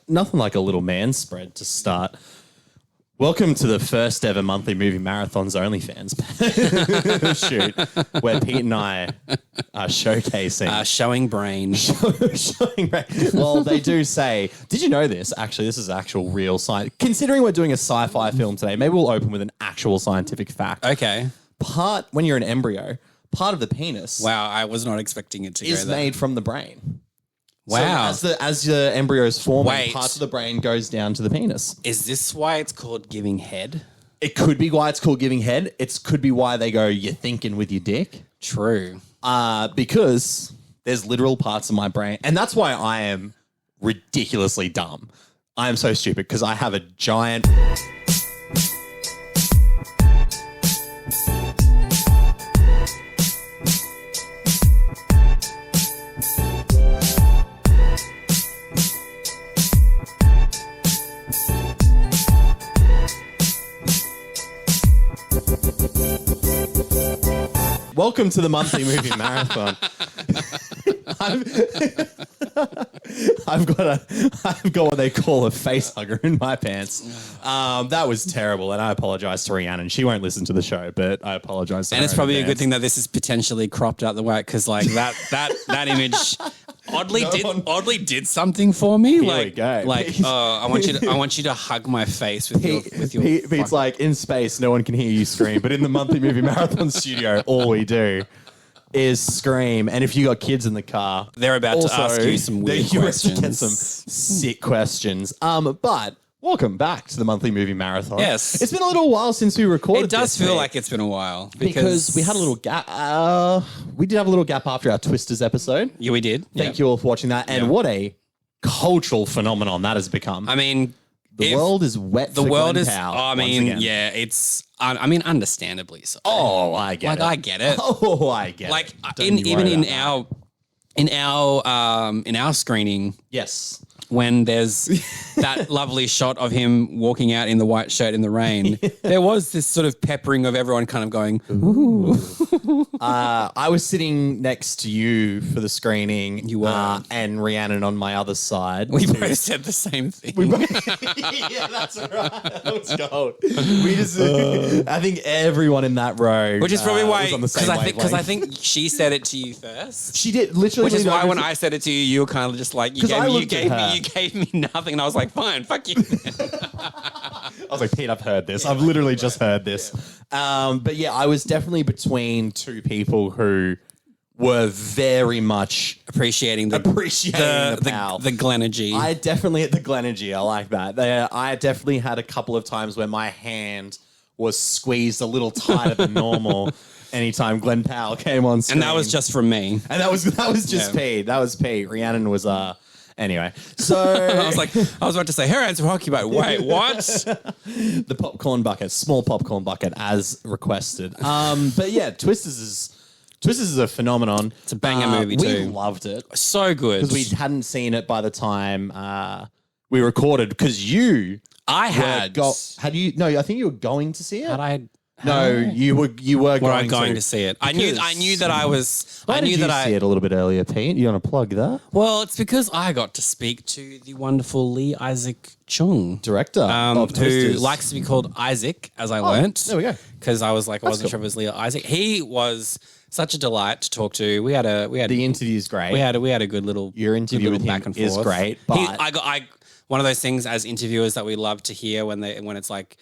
nothing like a little man spread to start. Welcome to the first ever monthly movie marathons OnlyFans shoot, where Pete and I are showcasing. Showing brain. Showing brain. Well, they do say, did you know this? Actually, this is actual real science. Considering we're doing a sci-fi film today, maybe we'll open with an actual scientific fact. Okay. When you're an embryo, part of the penis Wow, I was not expecting it to is go there. made from the brain. Wow. So as the embryo is forming, parts of the brain goes down to the penis. Is this why it's called giving head? It could be why it's called giving head. It could be why they go, you're thinking with your dick. True. Because there's literal parts of my brain. And that's why I am ridiculously dumb. I am so stupid because I have a giant... Welcome to the monthly movie marathon. I've got what they call a face hugger in my pants. That was terrible, and I apologize to Rhiannon. She won't listen to the show, but I apologize to her. And it's probably a good thing that this is potentially cropped out the way, because like that image oddly did something for me. Here we go. Like, I want you to hug my face with your Pete's like, in space, no one can hear you scream, but in the monthly movie marathon studio, all we do is scream. And if you got kids in the car, they're about to ask you some weird questions. Get some sick questions. But welcome back to the monthly movie marathon. Yes. It's been a little while since we recorded. It does feel like it's been a while. Because we had a little gap. We did have a little gap after our Twisters episode. Yeah, we did. Thank you all for watching that. And what a cultural phenomenon that has become. I mean, the world is wet. The for world Glenn is. Powell, I mean, yeah, it's. I mean, understandably so. Oh, I get it. I get it. Oh, I get like, it. Like in our screening. Yes. When there's that lovely shot of him walking out in the white shirt in the rain, there was this sort of peppering of everyone kind of going, ooh. I was sitting next to you for the screening. You were. And Rhiannon on my other side. We both said the same thing. Yeah, that's right. That was gold. We just, I think everyone in that row, which is probably why, because I think she said it to you first. She did, literally. Which is why when I said it to you, you were kind of just like, you gave me nothing, and I was like, fine, fuck you. I was like, Pete, I've heard this. I've literally just heard this. But yeah, I was definitely between two people who were very much appreciating the Glenergy. I definitely had the Glenergy. I like that. I definitely had a couple of times where my hand was squeezed a little tighter than normal anytime Glenn Powell came on screen. And that was just from me. And that was just Pete. That was Pete. Rhiannon was anyway. So I was about to say her answer hockey, but wait, what? The popcorn bucket, small popcorn bucket, as requested. But yeah, Twisters is a phenomenon. It's a banger movie too. We loved it. So good. Because we hadn't seen it by the time we recorded. Because you, I had you? No, I think you were going to see it. Had I? No, you were going to see it. I knew that I was. Why did you see it a little bit earlier, Pete? You want to plug that? Well, it's because I got to speak to the wonderful Lee Isaac Chung, director of who Twisters. likes to be called Isaac, as I learnt. There we go. Because I was like, I wasn't sure if it was Lee or Isaac. He was such a delight to talk to. We had the interview's great. We had a good little your interview with him back and forth. Is great. But I got one of those things as interviewers that we love to hear when it's like,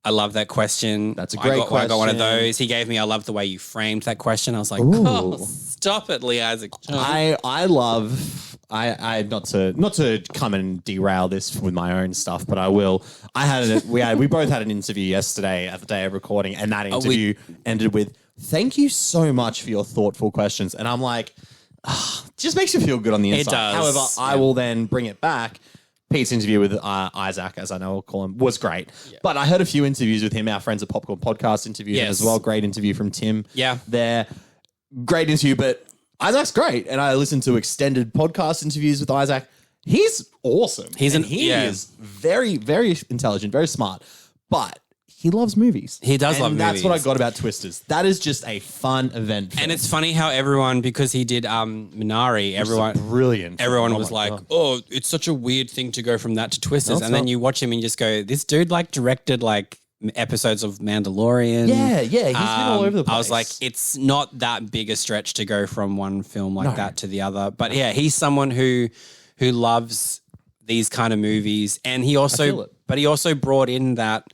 I love that question. That's a great question. I got one of those. He gave me, I love the way you framed that question. I was like, oh, stop it, Lee Isaac. I not to come and derail this with my own stuff, but I will. We both had an interview yesterday at the day of recording, and that interview ended with, "Thank you so much for your thoughtful questions." And I'm like, just makes you feel good on the inside. It does. However, I will then bring it back. Pete's interview with Isaac, as I know I'll call him, was great. Yeah. But I heard a few interviews with him. Our friends at Popcorn Podcast interviewed him as well. Great interview from Tim. Yeah. There. Great interview, but Isaac's great. And I listened to extended podcast interviews with Isaac. He's awesome. He is very, very intelligent, very smart. But he loves movies. He does love That's movies. what I got about Twisters. That is just a fun event film. And it's funny how everyone, because he did Minari, everyone brilliant. Everyone Oh was my like, God. "Oh, it's such a weird thing to go from that to Twisters." No, and then not. you watch him and you just go, "This dude like directed like episodes of Mandalorian." Yeah, he's been all over the place. I was like, it's not that big a stretch to go from one film like that to the other. But yeah, he's someone who loves these kind of movies, and he also brought in that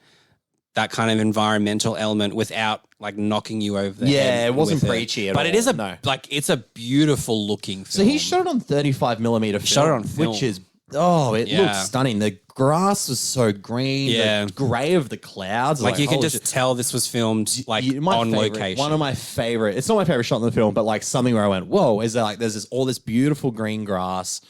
kind of environmental element without like knocking you over the head. Yeah, it wasn't with preachy at all. But it is it's a beautiful looking film. So he shot it on 35mm film. Shot it on film. Which is, it looks stunning. The grass was so green. Yeah. The grey of the clouds. like you could holy just shit. tell this was filmed like on location. One of my favorite, it's not my favorite shot in the film, but like something where I went, whoa, is there like, there's all this beautiful green grass,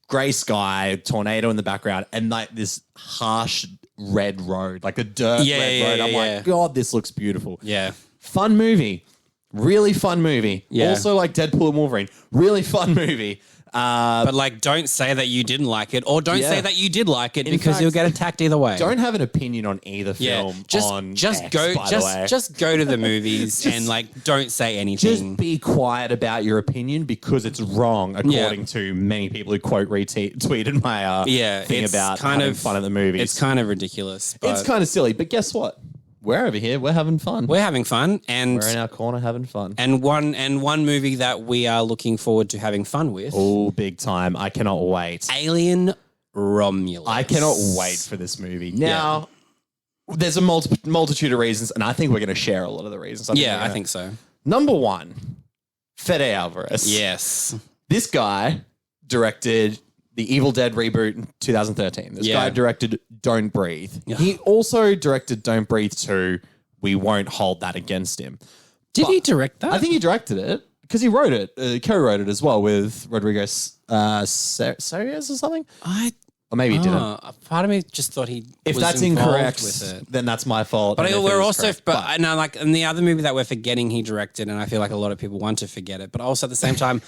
grey sky, tornado in the background, and like this harsh red road, like a dirt red road. I'm like, God, this looks beautiful. Yeah. Fun movie. Really fun movie. Yeah. Also like Deadpool and Wolverine. Really fun movie. But like, don't say that you didn't like it, or don't say that you did like it, because fact, you'll get attacked either way. Don't have an opinion on either film on just X, go by the way. just go to the movies and like don't say anything. Just be quiet about your opinion because it's wrong, according to many people who quote retweeted my thing it's about kind having of fun at the movies. It's kind of ridiculous. But It's kind of silly, but guess what? We're over here. We're having fun. we're having fun, and We're in our corner having fun. and one movie that we are looking forward to having fun with. Oh, big time. I cannot wait. Alien Romulus. I cannot wait for this movie. Now, there's a multitude of reasons, and I think we're going to share a lot of the reasons. I think so. Number one, Fede Alvarez. Yes. This guy directed the Evil Dead reboot in 2013. This guy directed Don't Breathe. He also directed Don't Breathe 2. We won't hold that against him. Did he direct that? I think he directed it because he wrote it, co-wrote it as well with Rodrigo Sarias or something. Or maybe he didn't. Part of me just thought he. If was that's involved incorrect, with it. then that's my fault. But And if it we're is also, correct, but I know, like, and the other movie that we're forgetting he directed, and I feel like a lot of people want to forget it, but also at the same time,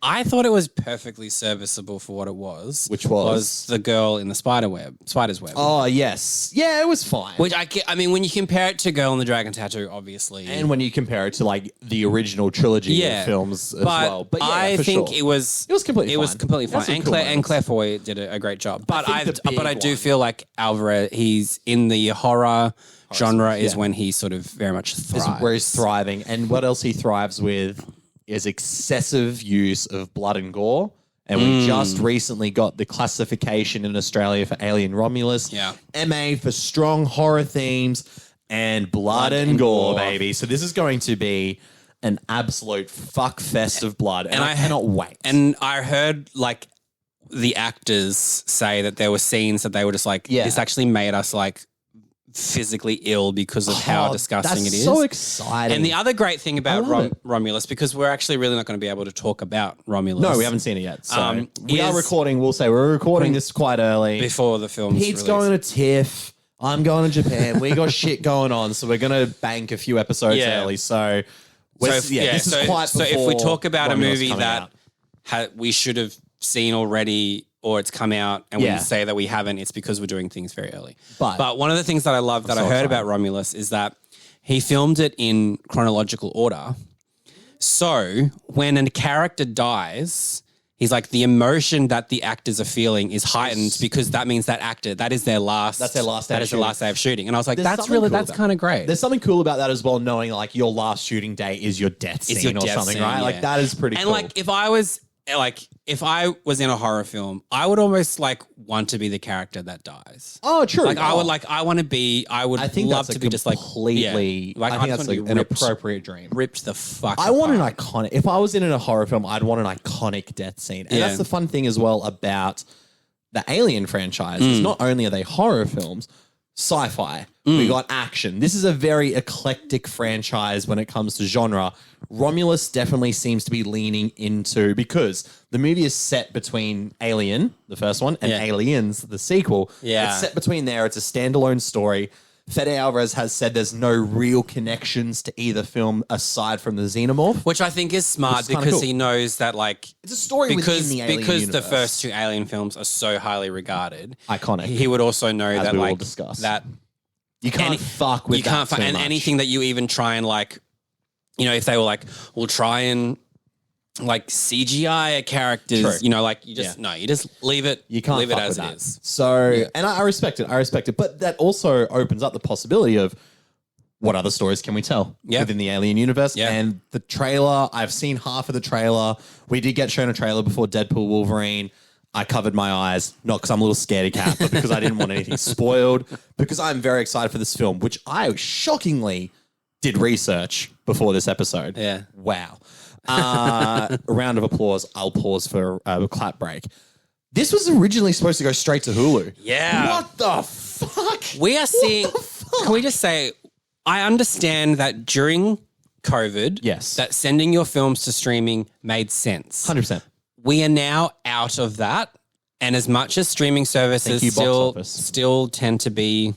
I thought it was perfectly serviceable for what it was. Which was? the girl in the spider's web. Oh, yes. Yeah, it was fine. Which I mean, when you compare it to Girl in the Dragon Tattoo, obviously, And when you compare it to like the original trilogy of films as well. But yeah, I for think sure. it was completely was fine. completely It had fine. some And cool Claire moments. Foy did a great job. But think the big I do one- feel like Alvarez, he's in the horror genre is when he sort of very much thrives. Where he's thriving. And what else he thrives with is excessive use of blood and gore. And we just recently got the classification in Australia for Alien Romulus. Yeah. MA for strong horror themes and blood and gore, baby. So this is going to be an absolute fuck fest of blood. And I cannot wait. And I heard like the actors say that there were scenes that they were just like, this actually made us like physically ill because of how disgusting it is. So exciting. And the other great thing about love it. Romulus, because we're actually really not going to be able to talk about Romulus. No, we haven't seen it yet. So we are is- recording. We'll say we're recording this quite early. before the film's Pete's released. going to TIFF. I'm going to Japan. We got shit going on, so we're going to bank a few episodes early. So, this is quite so if we before talk about a Romulus movie coming that out. we should have seen already, or it's come out, and Yeah. we say that we haven't, it's because we're doing things very early. But one of the things that I love that I so heard excited. about Romulus is that he filmed it in chronological order. So when a character dies, he's like, the emotion that the actors are feeling is heightened because that means that is their last. That's their last day That of is the last day of shooting. And I was like, There's that's something cool that's about kind of great. There's something cool about that as well, knowing like your last shooting day is your death scene your or death something, scene, right? yeah. Like that is pretty And cool. like if I was in a horror film, I would almost like want to be the character that dies. oh, true. Like I would I think love that's to be just like completely. like I think that's like an appropriate dream. ripped the fuck. I want an apart. iconic. If I was in a horror film, I'd want an iconic death scene, and Yeah. that's the fun thing as well about the Alien franchise. Is not only are they horror films, sci-fi. We got action. This is a very eclectic franchise when it comes to genre. Romulus definitely seems to be leaning into, because the movie is set between Alien, the first one, and Aliens, the sequel. Yeah. It's set between there. It's a standalone story. Fede Alvarez has said there's no real connections to either film aside from the Xenomorph. Which I think is smart is kinda because cool. he knows that like It's a story within the Alien because the universe. first two Alien films are so highly regarded, Iconic. He would also know As that we will like discuss. that You can't fuck with that too and much. anything that you even try and like, you know, if they were like, we'll try and like CGI a characters, True. you know, like you just you just leave it. You can't leave it fuck as with it that. is. So, and I respect it. I respect it. But that also opens up the possibility of what other stories can we tell within the Alien universe? Yeah. And the trailer, I've seen half of the trailer. We did get shown a trailer before Deadpool Wolverine. I covered my eyes, not because I'm a little scaredy cat, but because I didn't want anything spoiled, because I'm very excited for this film, which I shockingly did research before this episode. Yeah. Wow. A round of applause. I'll pause for a clap break. This was originally supposed to go straight to Hulu. Yeah. What the fuck? We are seeing. Can we just say, I understand that during COVID, Yes. that sending your films to streaming made sense. 100%. We are now out of that, and as much as streaming services Thank you, box office. still tend to be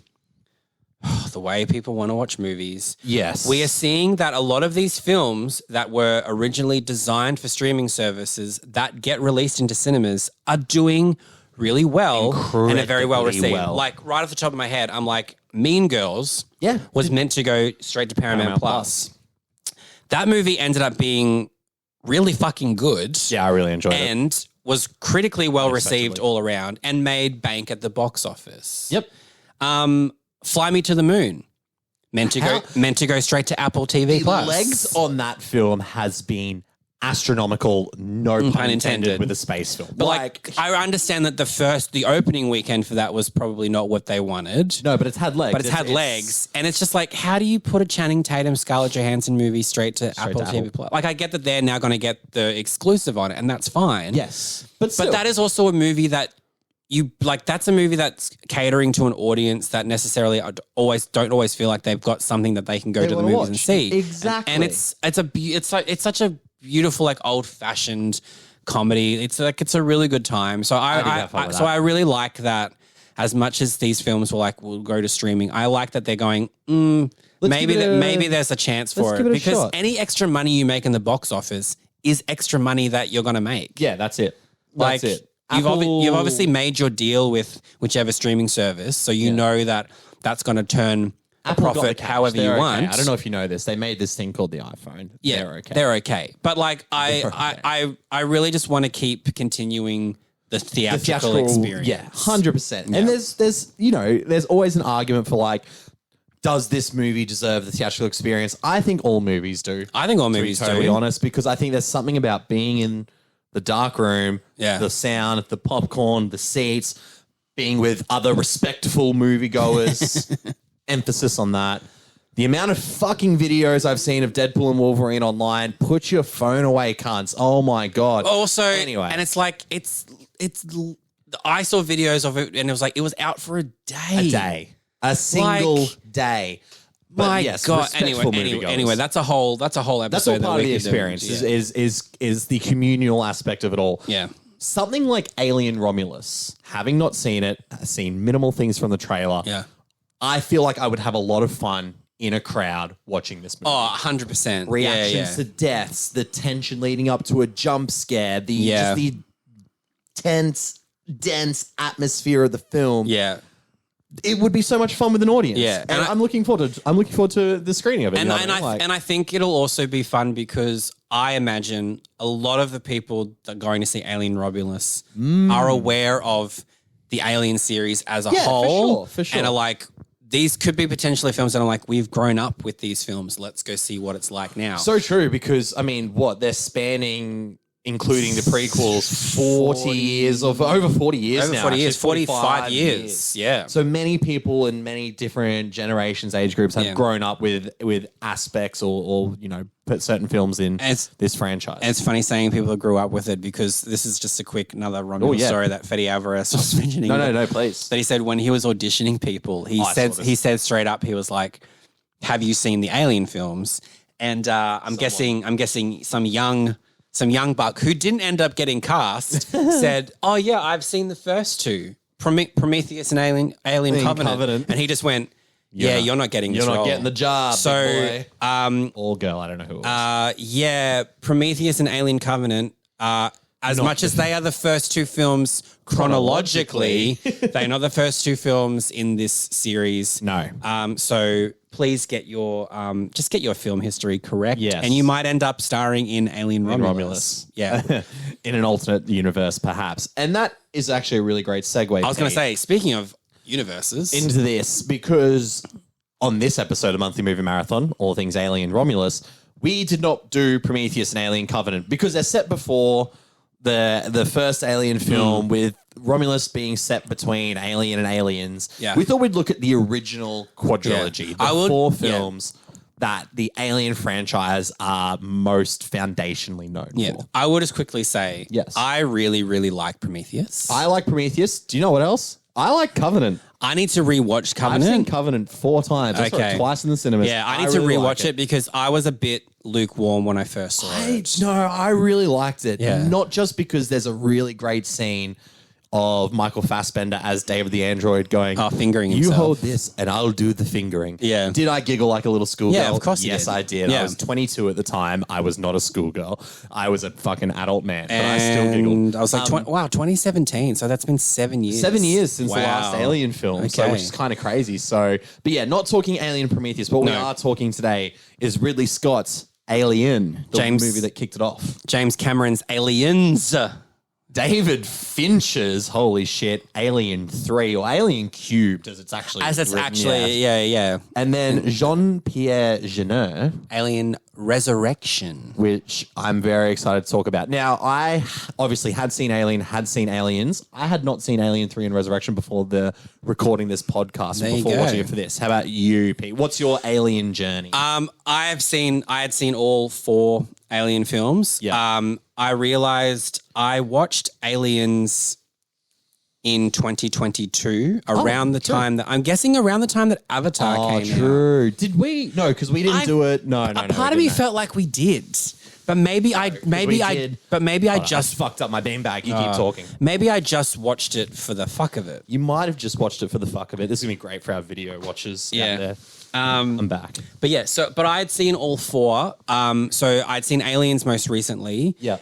the way people want to watch movies. Yes. We are seeing that a lot of these films that were originally designed for streaming services that get released into cinemas are doing really well and are very well Incredibly received. well. Like right off the top of my head, I'm like, Mean Girls Yeah. was meant to go straight to Paramount Plus. That movie ended up being really fucking good. Yeah, I really enjoyed it. And was critically well received all around and made bank at the box office. Yep. Fly Me to the Moon. Meant to go straight to Apple TV The Plus. legs on that film has been astronomical, no pun intended, with a space film. But like, I understand that the opening weekend for that was probably not what they wanted. no, but it's had legs. But it's had legs. And it's just like, how do you put a Channing Tatum, Scarlett Johansson movie straight to Apple to TV Apple. Plus? Like, I get that they're now going to get the exclusive on it, and that's fine. Yes. But still. But that is also a movie that that's a movie that's catering to an audience that necessarily don't always feel like they've got something that they can go to the wanna movies and watch. see. Exactly. And it's such a beautiful, like, old fashioned comedy. It's a really good time. So I really like that. As much as these films will go to streaming, I like that they're going, maybe there's a chance for it, because shot. any extra money you make in the box office is extra money that you're going to make. Yeah, that's it. That's it. You've obviously made your deal with whichever streaming service, so you know that that's going to turn a Apple got the profit cash. however you They're want. okay. I don't know if you know this. They made this thing called the iPhone. Yeah, they're okay. okay. But like, I really just want to keep continuing the theatrical experience. Yeah, 100%. And there's always an argument for like, does this movie deserve the theatrical experience? I think all movies do. I think all movies to be totally do. honest, because I think there's something about being in the dark room, the sound, the popcorn, the seats, being with other respectful moviegoers. Emphasis on that. The amount of fucking videos I've seen of Deadpool and Wolverine online. Put your phone away, cunts. Oh my God. Also, anyway. And it's like, I saw videos of it and it was out for a day. A single day. But My yes, God. respectful moviegoers. Anyway, that's a whole episode. That's all part of the we could do. experience. Yeah. Is the communal aspect of it all. Yeah. Something like Alien Romulus, having not seen it, seen minimal things from the trailer. Yeah. I feel like I would have a lot of fun in a crowd watching this movie. Oh, 100%. Reactions to deaths, the tension leading up to a jump scare, just the tense, dense atmosphere of the film. Yeah. It would be so much fun with an audience. Yeah. And I'm looking forward to the screening of it. And I think it'll also be fun because I imagine a lot of the people that are going to see Alien Romulus are aware of the Alien series as a whole. For sure. And are like, these could be potentially films that I'm like, we've grown up with these films. Let's go see what it's like now. So true, because, I mean, they're spanning, including the prequels, 40 years, over 40 years Over now. 40 years, actually, 45 years. Yeah. So many people in many different generations, age groups have grown up with aspects or put certain films in this franchise. And it's funny saying people that grew up with it, because this is just a quick another Romulus story that Fede Alvarez was mentioning. No, please. That he said when he was auditioning people, he said straight up, he was like, "Have you seen the Alien films?" And I'm guessing some young buck who didn't end up getting cast said, "Oh yeah, I've seen the first two, Prometheus and Alien Covenant," and he just went, "Yeah, you're not getting this You're role. not getting the job, So, big boy." Or girl, I don't know who it was. Prometheus and Alien Covenant as much as they are the first two films chronologically, they're not the first two films in this series. No. So please get your just get your film history correct. Yes. And you might end up starring in Alien Romulus. Yeah. In an alternate universe, perhaps. And that is actually a really great segue. I was going to say, speaking of universes. Into this, because on this episode of Monthly Movie Marathon, all things Alien Romulus, we did not do Prometheus and Alien Covenant because they're set before the first Alien film with Romulus being set between Alien and Aliens. Yeah. We thought we'd look at the original quadrilogy, the four films that the Alien franchise are most foundationally known for. I would just quickly say, yes, I really, really like Prometheus. I like Prometheus. Do you know what else? I like Covenant. I need to rewatch Covenant. I've seen Covenant 4 times. I saw it twice in the cinemas. Yeah, I need to really rewatch it because I was a bit lukewarm when I first saw it. No, I really liked it. Yeah. Not just because there's a really great scene of Michael Fassbender as David the android going, fingering you himself. hold this and I'll do the fingering. Yeah. Did I giggle like a little schoolgirl? Yeah, of course you Yes, did. I did. Yeah. I was 22 at the time. I was not a schoolgirl. I was a fucking adult man, but I still giggled. I was like, wow, 2017. So that's been 7 years. 7 years since the last Alien film, so, which is kind of crazy. So, but yeah, not talking Alien Prometheus. What we are talking today is Ridley Scott's Alien, the movie that kicked it off. James Cameron's Aliens. David Fincher's, holy shit, Alien 3 or Alien Cubed as it's actually yeah. And then Jean-Pierre Jeunet, Alien Resurrection, which I'm very excited to talk about. Now, I obviously had seen Alien, had seen Aliens. I had not seen Alien 3 and Resurrection before the recording this podcast, before watching it for this. How about you, Pete? What's your Alien journey? I had seen all 4 Alien films. Yeah. I realized I watched Aliens in 2022 around the time that I'm guessing around the time that Avatar came out. True. Did we? No, because we didn't do it. No. Part of me felt like we did. But maybe I just fucked up my beanbag. You keep talking. Maybe I just watched it for the fuck of it. You might have just watched it for the fuck of it. This is gonna be great for our video watchers out there. I'm back. But yeah, but I had seen all 4. So I'd seen Aliens most recently. Yeah.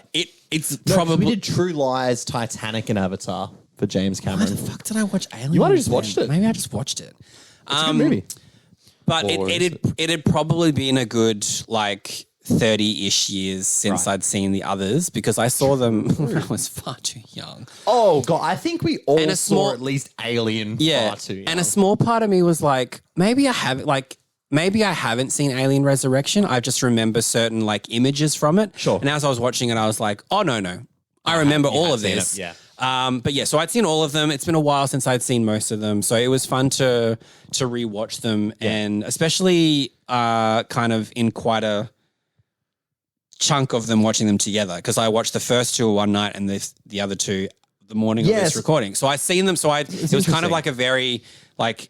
It's probably we did True Lies, Titanic, and Avatar for James Cameron. Why the fuck did I watch Aliens? You might have just watched it. Maybe I just watched it. It's a good movie. But it had probably been a good 30-ish years since I'd seen the others because I saw them when I was far too young. Oh god, I think we all saw at least Alien far too young. And a small part of me was like, maybe I haven't seen Alien Resurrection. I just remember certain images from it. Sure. And as I was watching it, I was like, oh no. I remember all of this. Yeah. But yeah, so I'd seen all of them. It's been a while since I'd seen most of them. So it was fun to rewatch them and especially kind of in quite a chunk of them watching them together because I watched the first 2 one night and the other 2 the morning of this recording. So I seen them. So it was kind of like a very the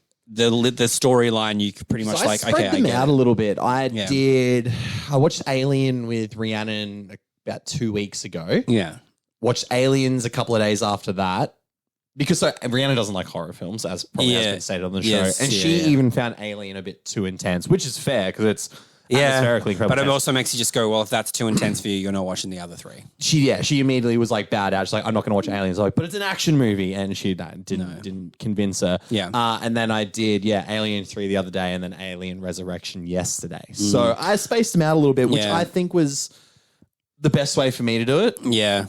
storyline. You could pretty much I spread them out a little bit. I watched Alien with Rhiannon about 2 weeks ago. Yeah, watched Aliens a couple of days after that. Because Rhiannon doesn't like horror films, as probably has been stated on the show. And she even found Alien a bit too intense, which is fair because it's atmospherically incredible. But it also makes you just go, well, if that's too intense for you, you're not watching the other 3. She immediately was bowed out. She's like, I'm not going to watch Aliens. I was like, but it's an action movie. And she didn't convince her. Yeah. And then I did, Alien 3 the other day and then Alien Resurrection yesterday. So I spaced them out a little bit, which I think was the best way for me to do it. Yeah.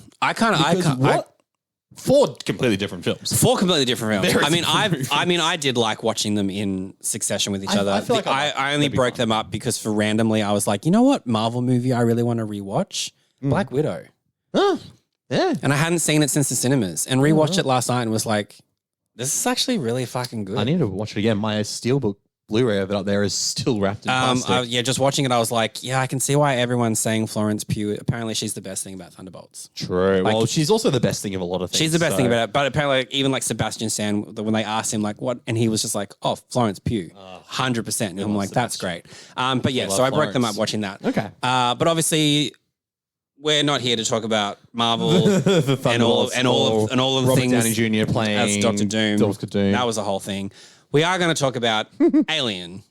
Four completely different films. 4 completely different films. Very I did like watching them in succession with each other. I feel like I only broke them up because for randomly I was like, you know what Marvel movie I really want to rewatch? Black Widow. Oh, yeah. And I hadn't seen it since the cinemas and rewatched it last night and was like, this is actually really fucking good. I need to watch it again. My Steelbook Blu-ray of it up there is still wrapped in plastic. Just watching it, I was like, I can see why everyone's saying Florence Pugh. Apparently, she's the best thing about Thunderbolts. True. Well, she's also the best thing of a lot of things. She's the best thing about it. But apparently, even Sebastian Stan, when they asked him what, and he was just like, oh, Florence Pugh, 100%. And I'm like, that's great. But yeah, so I broke them up watching that. Okay. But obviously, we're not here to talk about Marvel and all of the Robert things. Downey Jr. playing as Doctor Doom. Doctor Doom. That was the whole thing. We are going to talk about Alien.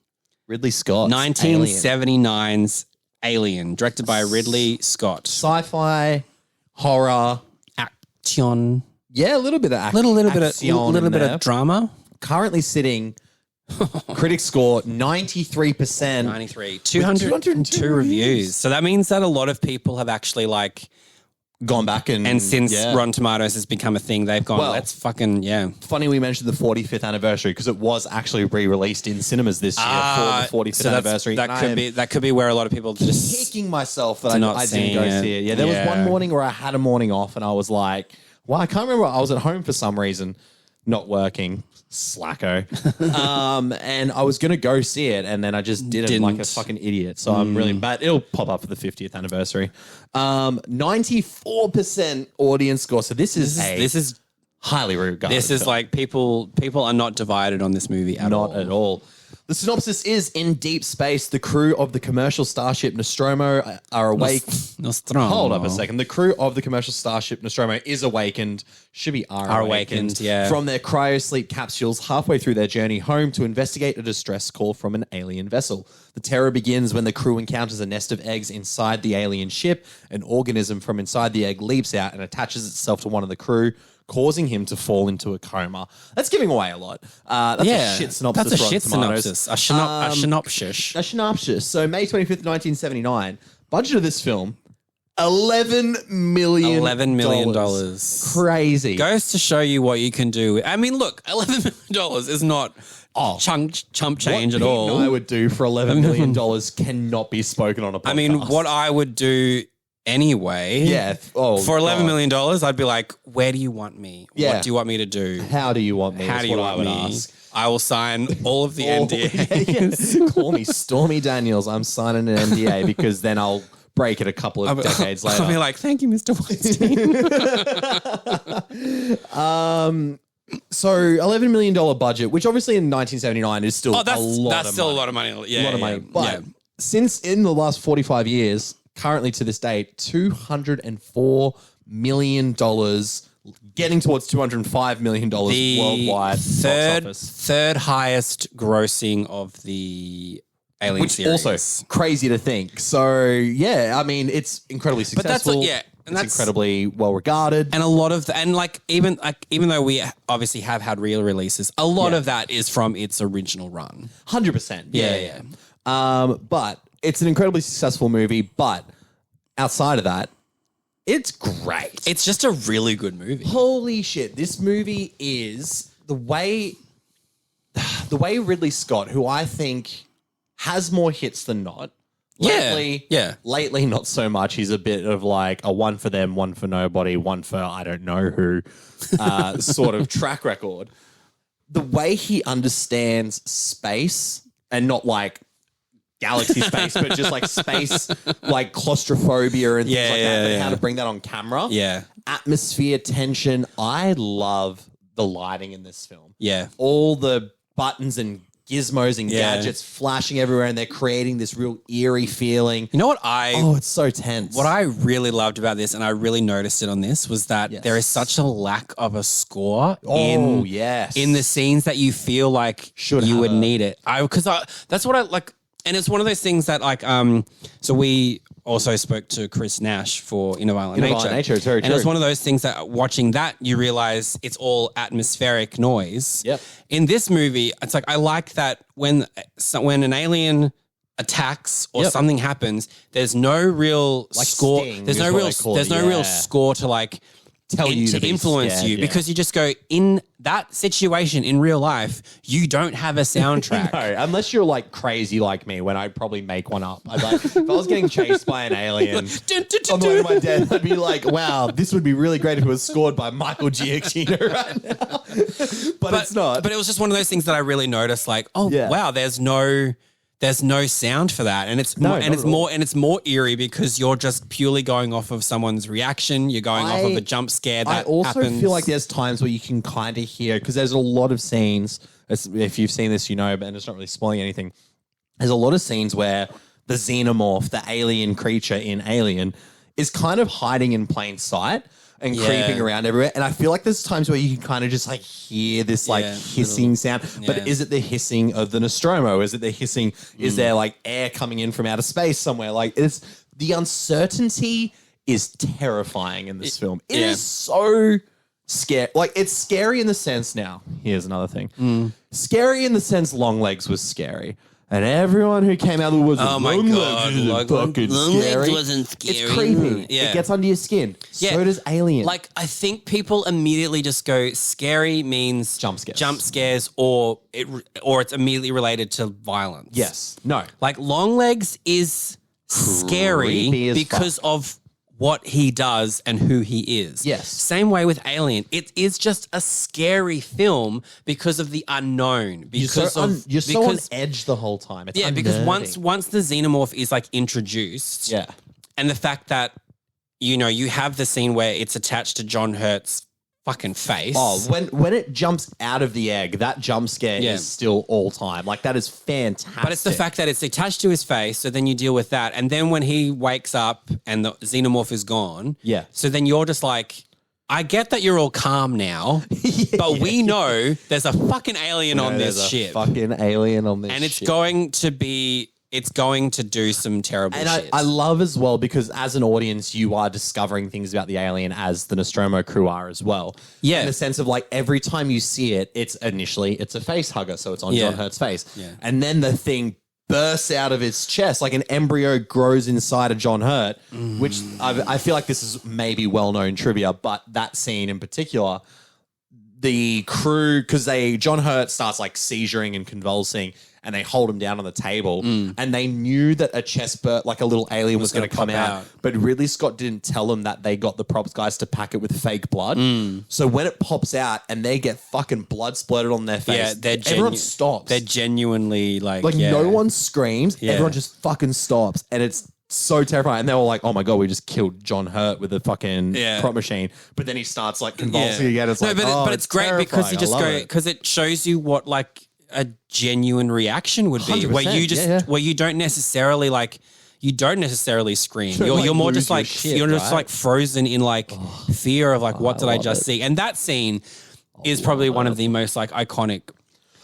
Ridley Scott. 1979's Alien, directed by Ridley Scott. Sci-fi, horror, action, Yeah, a little bit of little bit of drama. Currently sitting, critic score 93%. 93, 202 reviews. So that means that a lot of people have actually like gone back and since Rotten Tomatoes has become a thing, they've gone, let's fucking, Funny we mentioned the 45th anniversary because it was actually re-released in cinemas this year for the 45th anniversary. That could be where a lot of people just kicking myself that I didn't go see it. Yeah, there was one morning where I had a morning off and I was like, well, I can't remember. I was at home for some reason, not working. Slacko. And I was going to go see it and then I just didn't like a fucking idiot. So I'm really bad. It'll pop up for the 50th anniversary. 94% audience score. So this is highly regarded. This is like people are not divided on this movie at all. Not at all. The synopsis is: in deep space, the crew of the commercial starship Nostromo are awake. Nostromo. Hold up a second. The crew of the commercial starship Nostromo is awakened. Should be are awakened. Yeah. From their cryosleep capsules halfway through their journey home to investigate a distress call from an alien vessel. The terror begins when the crew encounters a nest of eggs inside the alien ship. An organism from inside the egg leaps out and attaches itself to one of the crew, causing him to fall into a coma. That's giving away a lot. That's a shit synopsis. That's a shit synopsis. A synopsis. A synopsis. So May 25th, 1979. Budget of this film, $11 million. $11 million. Crazy. Goes to show you what you can do. I mean, look, $11 million is not chump change at all. What I would do for $11 million cannot be spoken on a podcast. I mean, what I would do anyway. Yeah. For $11 million, I'd be like, where do you want me? Yeah. What do you want me to do? How do you want me? How do you want me? Ask. I will sign all of the NDAs. Yeah. Call me Stormy Daniels. I'm signing an NDA because then I'll break it a couple of decades later. I'll be like, thank you, Mr. Weinstein. So $11 million budget, which obviously in 1979 is still a lot of money. That's still a lot of money. Yeah, a lot of money. But since in the last 45 years, currently to this date, $204 million, getting towards $205 million worldwide. Third highest grossing of the Alien series. Also crazy to think. So, yeah, I mean, it's incredibly successful. But it's incredibly well regarded. And a lot of even though we obviously have had real releases, a lot of that is from its original run. 100%. Yeah. But it's an incredibly successful movie, but outside of that, it's great. It's just a really good movie. Holy shit. This movie is the way Ridley Scott, who I think has more hits than not. Lately, not so much. He's a bit of like a one for them, one for nobody, one for I don't know who sort of track record. The way he understands space and not like galaxy space, but just like space, like claustrophobia and things like that, and how to bring that on camera. Yeah. Atmosphere, tension. I love the lighting in this film. Yeah. All the buttons and gizmos and gadgets flashing everywhere, and they're creating this real eerie feeling. You know what it's so tense. What I really loved about this, and I really noticed it on this, was that there is such a lack of a score in the scenes that you feel like you would need it. That's what I like. And it's one of those things that like, so we also spoke to Chris Nash for Inner Violent Nature. It's very true. And it's one of those things that watching that, you realize it's all atmospheric noise. Yep. In this movie, it's like, I like that when an alien attacks or something happens, there's no real score. There's no real score to like tell you to influence you because you just go in that situation in real life. You don't have a soundtrack. No, unless you're like crazy like me, when I'd probably make one up. I'd like, if I was getting chased by an alien on the way to my death, I'd be like, wow, this would be really great if it was scored by Michael Giacchino right now. But it's not. But it was just one of those things that I really noticed, like, wow, there's no sound for that, and it's more eerie because you're just purely going off of someone's reaction. You're going off of a jump scare. That I also happens. feel like there's times where you can kind of hear, because there's a lot of scenes. If you've seen this, you know, but it's not really spoiling anything. There's a lot of scenes where the xenomorph, the alien creature in Alien, is kind of hiding in plain sight and creeping around everywhere. And I feel like there's times where you can kind of just like hear this like hissing sound. But is it the hissing of the Nostromo? Is it the hissing? Is there like air coming in from outer space somewhere? Like it's the uncertainty is terrifying in this film. It is so scary. Like, it's scary in the sense now. Here's another thing. Scary in the sense Longlegs was scary. And everyone who came out of the woods Oh my God. fucking scary. Longlegs wasn't scary. It's creepy. Yeah. It gets under your skin. Yeah. So does Alien. Like, I think people immediately just go, scary means Jump scares. or it's immediately related to violence. Yes. No. Like, Longlegs is scary Creepy as because of what he does and who he is. Yes. Same way with Alien. It is just a scary film because of the unknown. Because You're so on edge the whole time. It's because unnerving. once the xenomorph is like introduced, Yeah. and the fact that you have the scene where it's attached to John Hurt's fucking face. Oh, when it jumps out of the egg, that jump scare is still all time. Like, that is fantastic. But it's the fact that it's attached to his face, so then you deal with that. And then when he wakes up and the xenomorph is gone, so then you're just like, I get that you're all calm now, but we know there's a fucking alien on this ship. Fucking alien on this and it's ship. going to do some terrible shit. I love as well, because as an audience, you are discovering things about the alien as the Nostromo crew are as well. Yeah. In the sense of, like, every time you see it, it's a face hugger, so it's on John Hurt's face. Yeah. And then the thing bursts out of its chest, like an embryo grows inside of John Hurt, which I feel like this is maybe well-known trivia, but that scene in particular, the crew, because John Hurt starts like seizuring and convulsing, and they hold him down on the table, and they knew that a chest like a little alien was going to come out, but Ridley Scott didn't tell them that they got the props guys to pack it with fake blood. So when it pops out and they get fucking blood splurted on their face, everyone stops. They're genuinely like no one screams, everyone just fucking stops, and it's so terrifying. And they were like, oh my God, we just killed John Hurt with a fucking prop machine. But then he starts like convulsing again. It's but it's great because you just go, because it shows you what like a genuine reaction would be, where you just where you don't necessarily scream. You're more just like you're just like frozen in like fear of like what did I just see? And that scene is probably one of the most like iconic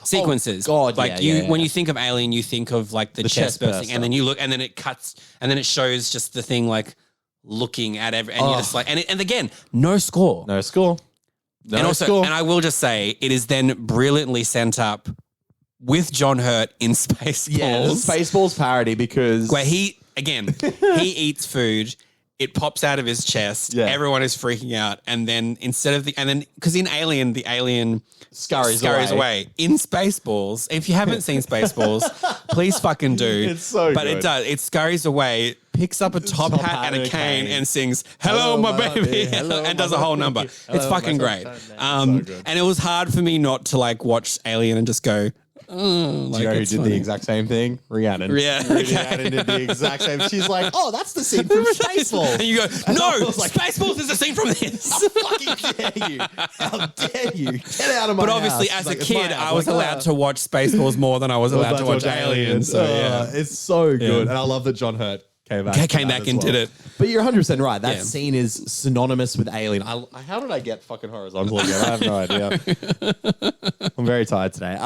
sequences. God, like when you think of Alien, you think of like the chest bursting, and then you look, and then it cuts, and then it shows just the thing like looking at and you're just like, and again, no score. And also, and I will just say, it is then brilliantly sent up with John Hurt in Spaceballs. Yeah, the Spaceballs parody, because where he eats food, it pops out of his chest. Yeah. Everyone is freaking out, and then because in Alien, the alien scurries away. In Spaceballs, if you haven't seen Spaceballs, please fucking do. It's so good. But it does. It scurries away, picks up a top hat and a cane, and sings "Hello, my baby," and does a whole number. It's fucking great. And it was hard for me not to like watch Alien and just go, do you know who did the exact same thing? Rhiannon. Rhiannon did the exact same. She's like, oh, that's the scene from Spaceballs. And you go, no, Spaceballs is the scene from this. How fucking dare you? How dare you? Get out of my house. But obviously, as a kid, I was allowed to watch Spaceballs more than I was allowed to watch Alien. So it's so good. And I love that John Hurt came back and did it. But you're 100% right. That scene is synonymous with Alien. How did I get fucking horizontal again? I have no idea. I'm very tired today.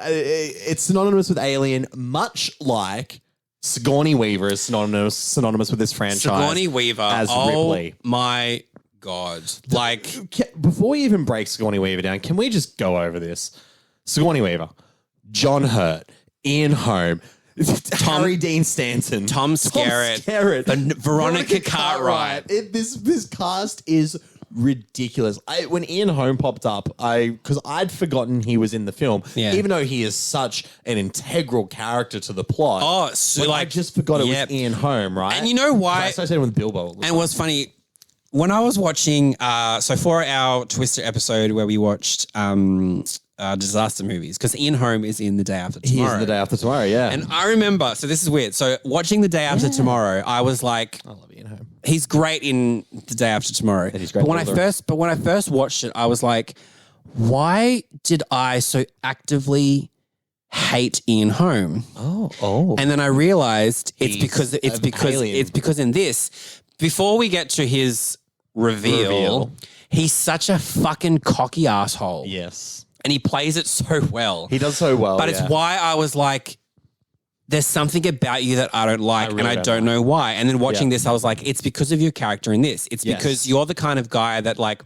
It's synonymous with Alien, much like Sigourney Weaver is synonymous with this franchise. Sigourney Weaver as Ripley. My God. Like, before we even break Sigourney Weaver down, can we just go over this? Sigourney Weaver, John Hurt, Ian Holm, Harry Dean Stanton, Tom Skerritt, Veronica Cartwright. This cast is ridiculous. When Ian Holm popped up, because I'd forgotten he was in the film, even though he is such an integral character to the plot. Oh, so I just forgot it was Ian Holm, right? And you know why? I associated with Bilbo. And what's funny, when I was watching, so for our Twister episode where we watched disaster movies, because Ian Holm is in The Day After Tomorrow. He is in The Day After Tomorrow, yeah. And I remember, so this is weird. So watching The Day After Tomorrow, I was like, I love Ian Holm. He's great in The Day After Tomorrow. And he's great. But when I first watched it, I was like, why did I so actively hate Ian Holm? Oh. And then I realized it's because in this, before we get to his reveal, he's such a fucking cocky asshole. Yes. And he plays it so well. He does so well. But it's why I was like, there's something about you that I don't like, and I don't know why. And then watching this, I was like, it's because of your character in this. It's because you're the kind of guy that like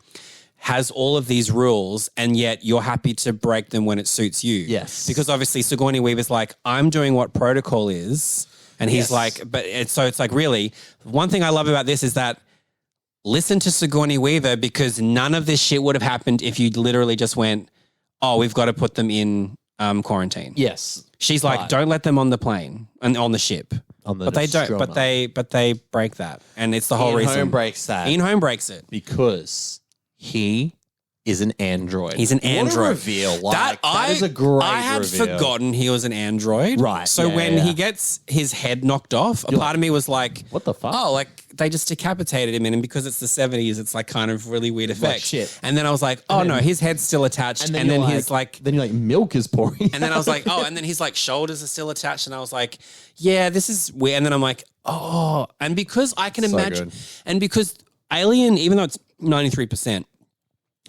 has all of these rules, and yet you're happy to break them when it suits you. Yes. Because obviously Sigourney Weaver's like, I'm doing what protocol is. And he's like, so it's like, really, one thing I love about this is that listen to Sigourney Weaver, because none of this shit would have happened if you literally just went, oh, we've got to put them in quarantine. Yes. She's like, don't let them on the plane and on the ship. But they don't. But they break that, and it's the whole reason. Ian Holm breaks that. Ian Holm breaks it because he is an android. He's an android. What a reveal! Like, that is a great I had reveal. forgotten he was an android. Right. So when he gets his head knocked off, a part of me was like, "What the fuck?" Oh, like they just decapitated him, and because it's the 70s, it's like kind of really weird effects. Like shit. And then I was like, oh no, his head's still attached, and then he's like, then you're like, milk is pouring. And then I was like, oh, and then his like shoulders are still attached, and I was like, yeah, this is weird. And then I'm like, oh, and because I can imagine, and because Alien, even though it's 93%.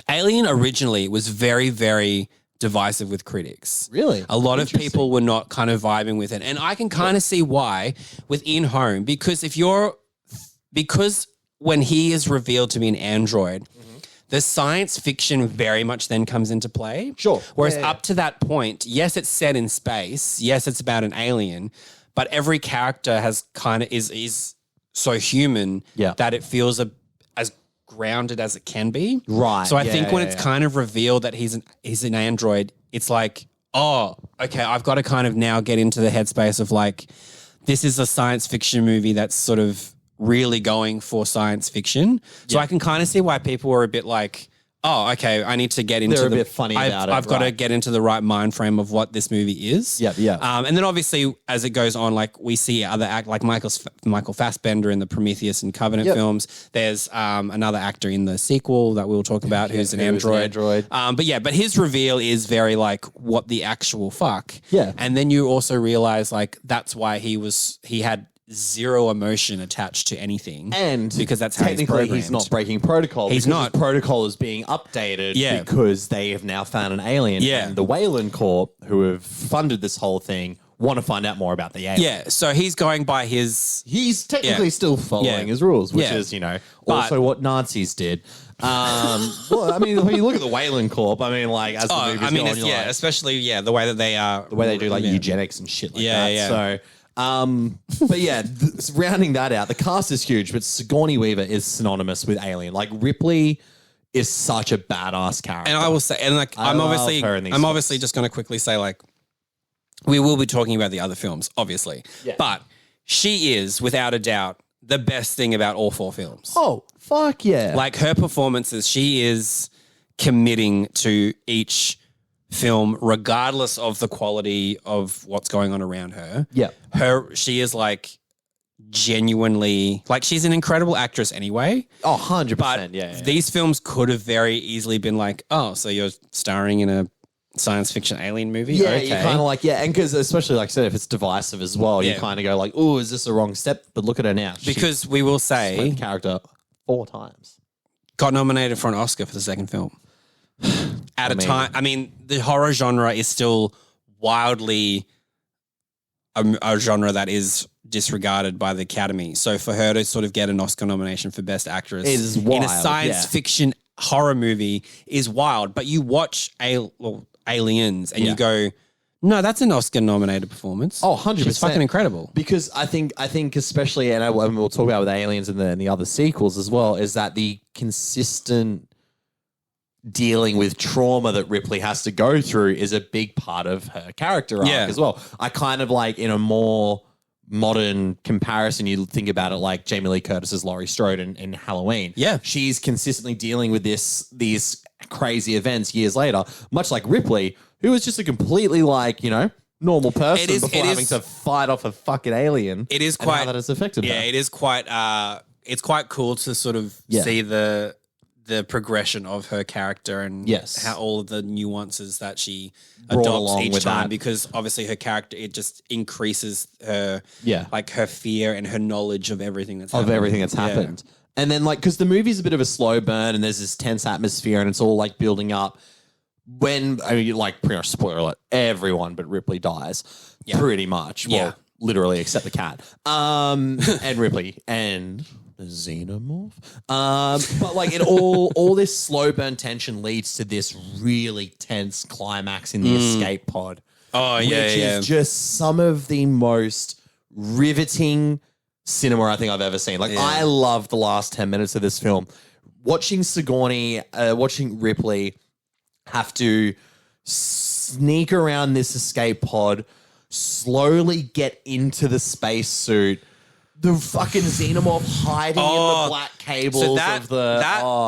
Alien originally was very, very divisive with critics. Really? A lot of people were not kind of vibing with it. And I can kind of see why with Ian Holm, because when he is revealed to be an android, the science fiction very much then comes into play. Sure. Whereas up to that point, yes, it's set in space. Yes, it's about an alien, but every character has kind of is so human that it feels as grounded as it can be. Right. So I think when it's kind of revealed that he's an android, it's like, oh, okay, I've got to kind of now get into the headspace of like, this is a science fiction movie that's sort of really going for science fiction. So I can kind of see why people were a bit like, oh, okay, I need to get into They're a bit funny about it. I've got to get into the right mind frame of what this movie is. Yeah. And then obviously as it goes on, like we see other like Michael Fassbender in the Prometheus and Covenant films. There's another actor in the sequel that we'll talk about who's an android. But his reveal is very like, what the actual fuck. Yeah. And then you also realize like that's why he had zero emotion attached to anything, and because that's how technically he's not breaking protocol. He's not. His protocol is being updated because they have now found an alien. And the Weyland Corp, who have funded this whole thing, want to find out more about the alien. Yeah, so he's going by his. He's technically still following his rules, which is also what Nazis did. Well, I mean, when you look at the Weyland Corp, I mean, like as the movies go on, you're like, especially the way that they are, the way they do like eugenics and shit like that. So. But rounding that out, the cast is huge, but Sigourney Weaver is synonymous with Alien. Like Ripley is such a badass character. And I will say, and like I'm obviously just going to quickly say, like, we will be talking about the other films, obviously, but she is without a doubt the best thing about all four films. Oh, fuck yeah! Like her performances, she is committing to each film regardless of the quality of what's going on around her. Yeah. She is like genuinely, like she's an incredible actress anyway. Oh, 100%. But these films could have very easily been like, oh, so you're starring in a science fiction alien movie? Yeah, okay. you kind of like, and because especially like I said, if it's divisive as well, you kind of go like, oh, is this a wrong step? But look at her now. Because we will say, character 4 times. Got nominated for an Oscar for the second film. At a time, I mean, the horror genre is still wildly a genre that is disregarded by the Academy. So for her to sort of get an Oscar nomination for Best Actress is wild, in a science fiction horror movie is wild. But you watch Aliens and you go, no, that's an Oscar nominated performance. Oh, 100%. She's fucking incredible. Because I think especially, and we'll talk about with Aliens and the other sequels as well, is that the consistent dealing with trauma that Ripley has to go through is a big part of her character arc as well. I kind of like, in a more modern comparison, you think about it like Jamie Lee Curtis's Laurie Strode in Halloween. Yeah. She's consistently dealing with these crazy events years later, much like Ripley, who was just a completely like, normal person before having to fight off a fucking alien. It is quite, how that has affected her. Yeah, it is quite, it's quite cool to sort of see the progression of her character and how all of the nuances that she adopts each time, because obviously her character, it just increases her like her fear and her knowledge of everything that's happened. And then like, because the movie's a bit of a slow burn and there's this tense atmosphere and it's all like building up. When, like, pretty much spoiler alert, everyone but Ripley dies pretty much. Well, literally, except the cat. And Ripley and the xenomorph. But like it all this slow burn tension leads to this really tense climax in the escape pod. Oh, which is just some of the most riveting cinema I think I've ever seen. Like I love the last 10 minutes of this film. Watching Sigourney, watching Ripley have to sneak around this escape pod, slowly get into the spacesuit, the fucking xenomorph hiding in the black cables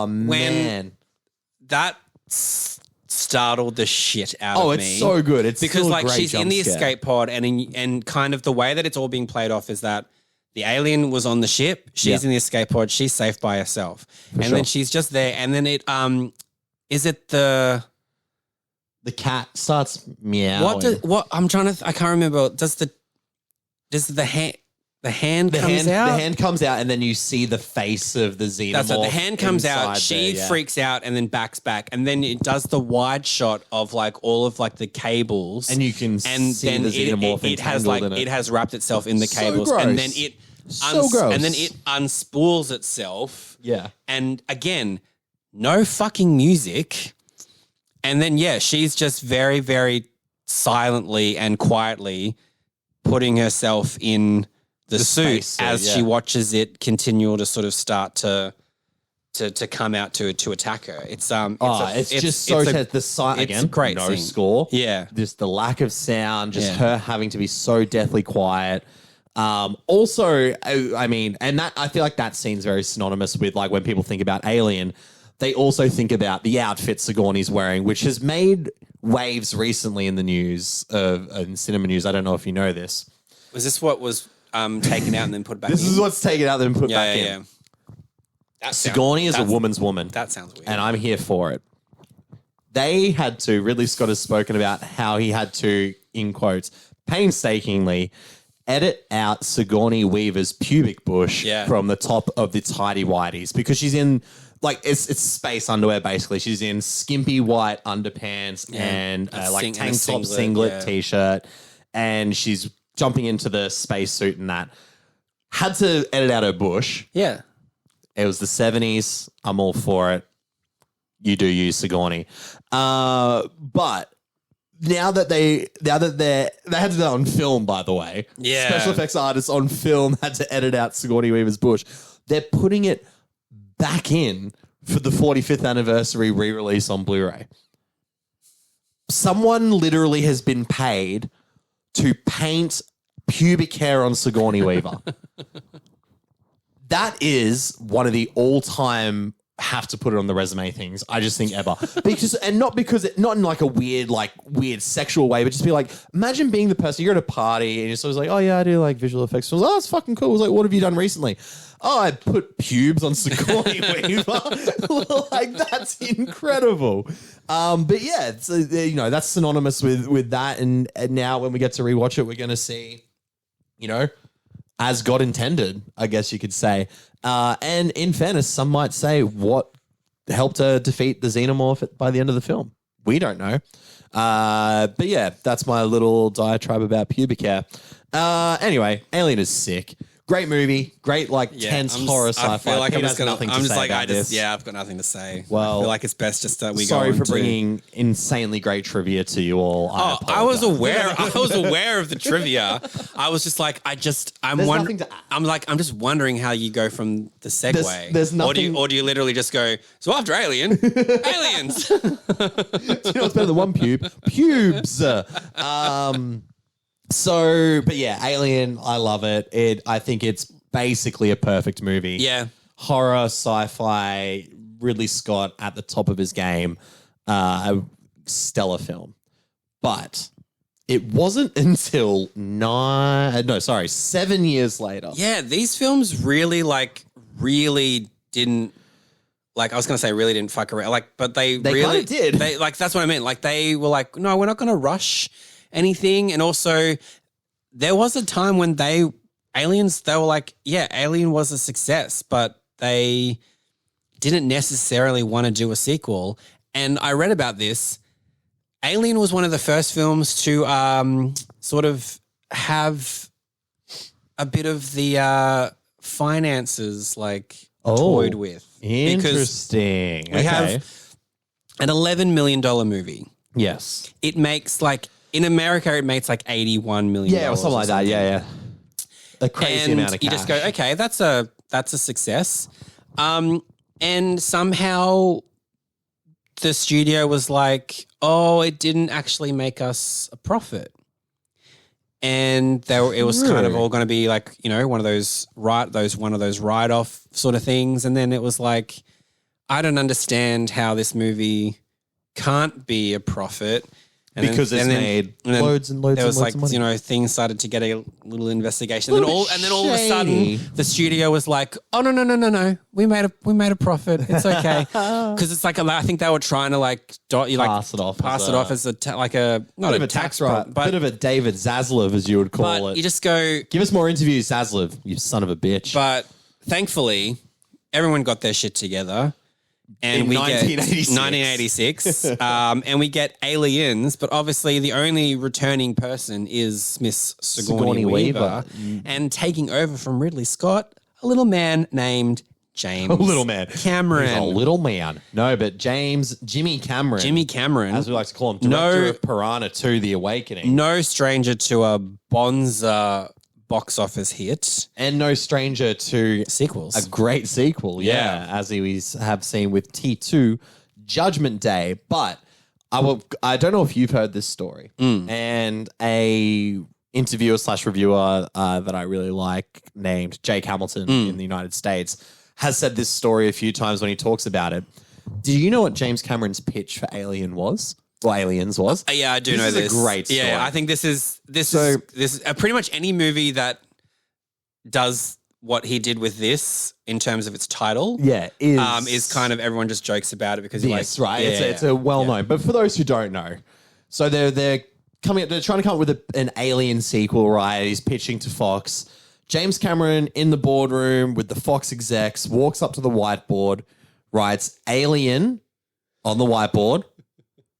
man. That startled the shit out of me. Oh, it's so good. It's because like she's in the scare. escape pod and kind of the way that it's all being played off is that the alien was on the ship, she's in the escape pod, she's safe by herself. Then she's just there and then it is it the cat starts meowing. What I'm trying to I can't remember. Does the hand comes out? The hand comes out and then you see the face of the xenomorph. That's right. The hand comes out, she freaks out and then backs back. And then it does the wide shot of like all of like the cables. And you can see the xenomorph it has like it has wrapped itself in the So cables. gross. And then it and then it unspools itself. Yeah. And again, no fucking music. And then she's just very, very silently and quietly putting herself in the suit as she watches it continue to sort of start to come out to attack her. It's just so tense. The sight again, great no scene. Score. Yeah, just the lack of sound, just her having to be so deathly quiet. Also, I mean, and that I feel like that scene's very synonymous with like when people think about Alien, they also think about the outfit Sigourney's wearing, which has made waves recently in the news, in cinema news. I don't know if you know this. Was this what was taken out and then put back in? This is what's taken out and then put back in. Sigourney is a woman's woman. That sounds weird. And I'm here for it. They had to, Ridley Scott has spoken about how he had to, in quotes, painstakingly edit out Sigourney Weaver's pubic bush from the top of the tighty-whities because she's in, like, it's space underwear, basically. She's in skimpy white underpants and like tank top singlet t-shirt, and she's jumping into the spacesuit and that. Had to edit out her bush. Yeah. It was the 70s. I'm all for it. You do use Sigourney. But now that they had to do that on film, by the way. Yeah. Special effects artists on film had to edit out Sigourney Weaver's bush. They're putting it back in for the 45th anniversary re-release on Blu-ray. Someone literally has been paid to paint pubic hair on Sigourney Weaver. That is one of the all-time have to put it on the resume things, I just think, ever. Not in like a weird sexual way, but just be like, imagine being the person, you're at a party and you're sort of like, oh yeah, I do like visual effects. So I was like, oh, it's fucking cool. I was like, what have you done recently? Oh, I put pubes on Sigourney Weaver. Like, that's incredible. But yeah, it's, that's synonymous with that. And now when we get to rewatch it, we're going to see, as God intended, I guess you could say. And in fairness, some might say what helped her defeat the xenomorph by the end of the film. We don't know. But yeah, that's my little diatribe about pubic hair. Anyway, Alien is sick. Great movie. Great, tense horror sci-fi. I feel like I've got nothing to say about this. Yeah, I've got nothing to say. Well, I feel like it's best just that we go sorry for bringing insanely great trivia to you all. I was aware. I was aware of the trivia. I was just like, I'm wondering. I'm just wondering how you go from the segue. There's nothing. Or do you literally just go? So after Alien, aliens. Do you know what's better than one pube? Pubes. But yeah, Alien, I love it. I think it's basically a perfect movie. Yeah. Horror, sci-fi, Ridley Scott at the top of his game. A stellar film. But it wasn't until 7 years later. Yeah, these films really didn't, I was going to say really didn't fuck around. But they really kind of did. That's what I meant. They were like, no, we're not going to rush anything. And also there was a time when they were like, yeah, Alien was a success, but they didn't necessarily want to do a sequel. And I read about this. Alien was one of the first films to sort of have a bit of the finances toyed with. Interesting. We have an $11 million movie. Yes. It makes in America, it makes $81 million. Yeah, or something like that. Yeah. A crazy amount of cash. You just go, okay, that's a success. And somehow the studio was like, oh, it didn't actually make us a profit. And it was kind of all going to be one of those write-off sort of things. And then it was like, I don't understand how this movie can't be a profit. And because it's made loads and loads there was of money. Things started to get a little investigation. And then all of a sudden the studio was like, oh no. We made a profit. It's okay. Because it's I think they were trying to pass it off as a tax write, but bit of a David Zaslav, as you would call it. You just go, give us more interviews, Zaslav, you son of a bitch. But thankfully, everyone got their shit together. And we 1986. And we get aliens, but obviously the only returning person is Miss Sigourney Weaver. And taking over from Ridley Scott, a little man named James. A little man. Cameron. He's a little man. No, but Jimmy Cameron. Jimmy Cameron. As we like to call him, director of Piranha 2, The Awakening. No stranger to a Bonza box office hit. And no stranger to sequels. A great sequel, as we have seen with T2, Judgment Day. But I don't know if you've heard this story. And a interviewer / reviewer that I really like named Jake Hamilton in the United States has said this story a few times when he talks about it. Do you know what James Cameron's pitch for Alien was? Well, Aliens was. Yeah, I do know this. This is a great story. Yeah, I think this is pretty much any movie that does what he did with this in terms of its title. Yeah, is kind of everyone just jokes about it because right. It's a well known. But for those who don't know, so they're trying to come up with an Alien sequel, right? He's pitching to Fox. James Cameron in the boardroom with the Fox execs walks up to the whiteboard, writes Alien on the whiteboard,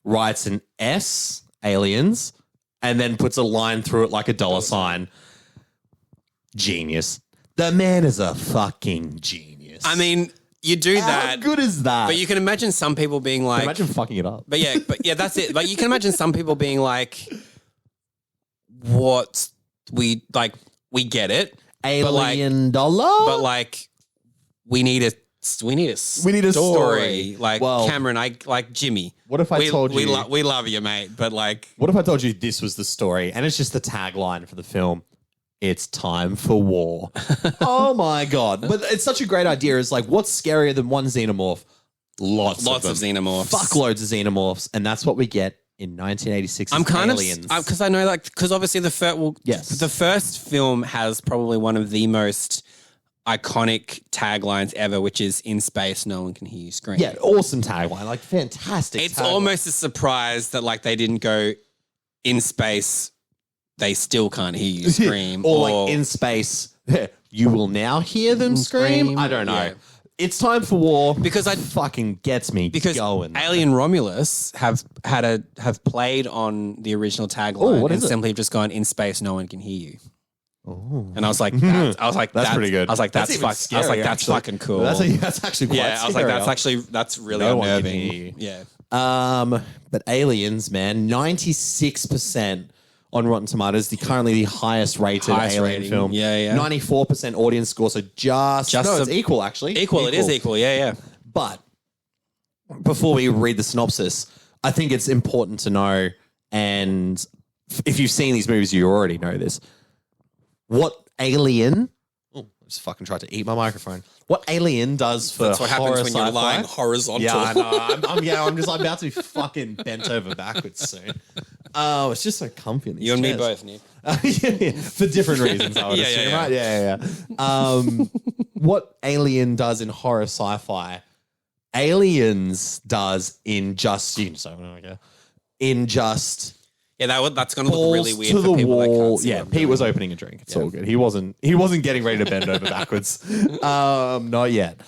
writes an S, aliens, and then puts a line through it like a dollar sign. Genius. The man is a fucking genius. I mean, you do that. How good is that? But you can imagine some people being like... Imagine fucking it up. But yeah, that's it. But you can imagine some people being like, what? We get it. Alien dollar? But we need a story. Cameron, Jimmy. What if I told you... We love you, mate, but What if I told you this was the story and it's just the tagline for the film? It's time for war. Oh my God. But it's such a great idea. It's what's scarier than one xenomorph? Lots of xenomorphs. Fuckloads of xenomorphs. And that's what we get in 1986's I'm kind Aliens. of... Because I know, because obviously the first film has probably one of the most iconic taglines ever, which is "In space, no one can hear you scream." Yeah, awesome tagline, fantastic. It's almost a surprise that they didn't go "In space, they still can't hear you scream," or "In space, you will now hear them scream." I don't know. Yeah. It's time for war because it fucking gets me going. Alien Romulus have played on the original tagline and simply just gone "In space, no one can hear you." Oh. And I was like, that's pretty good. I was like, that's fucking cool. That's actually quite I was like, that's really unnerving. Yeah. But Aliens, man, 96% on Rotten Tomatoes, currently the highest rated Alien film. Yeah. 94% audience score, so it's equal actually. Equal, it is equal. Yeah. But before we read the synopsis, I think it's important to know, and if you've seen these movies, you already know this. What Alien... Oh, I just fucking tried to eat my microphone. What Alien does for That's what happens when you're lying horizontal. Yeah, I know. I'm about to be fucking bent over backwards soon. Oh, it's just so comfy in these You and chairs. me both, Nick. Yeah, for different reasons, I would assume, right? Yeah. What Alien does in horror sci-fi, Aliens does in just... Yeah, that's going to look really weird for people that can't see. Yeah, Pete was opening a drink. It's all good. He wasn't getting ready to bend over backwards. Not yet.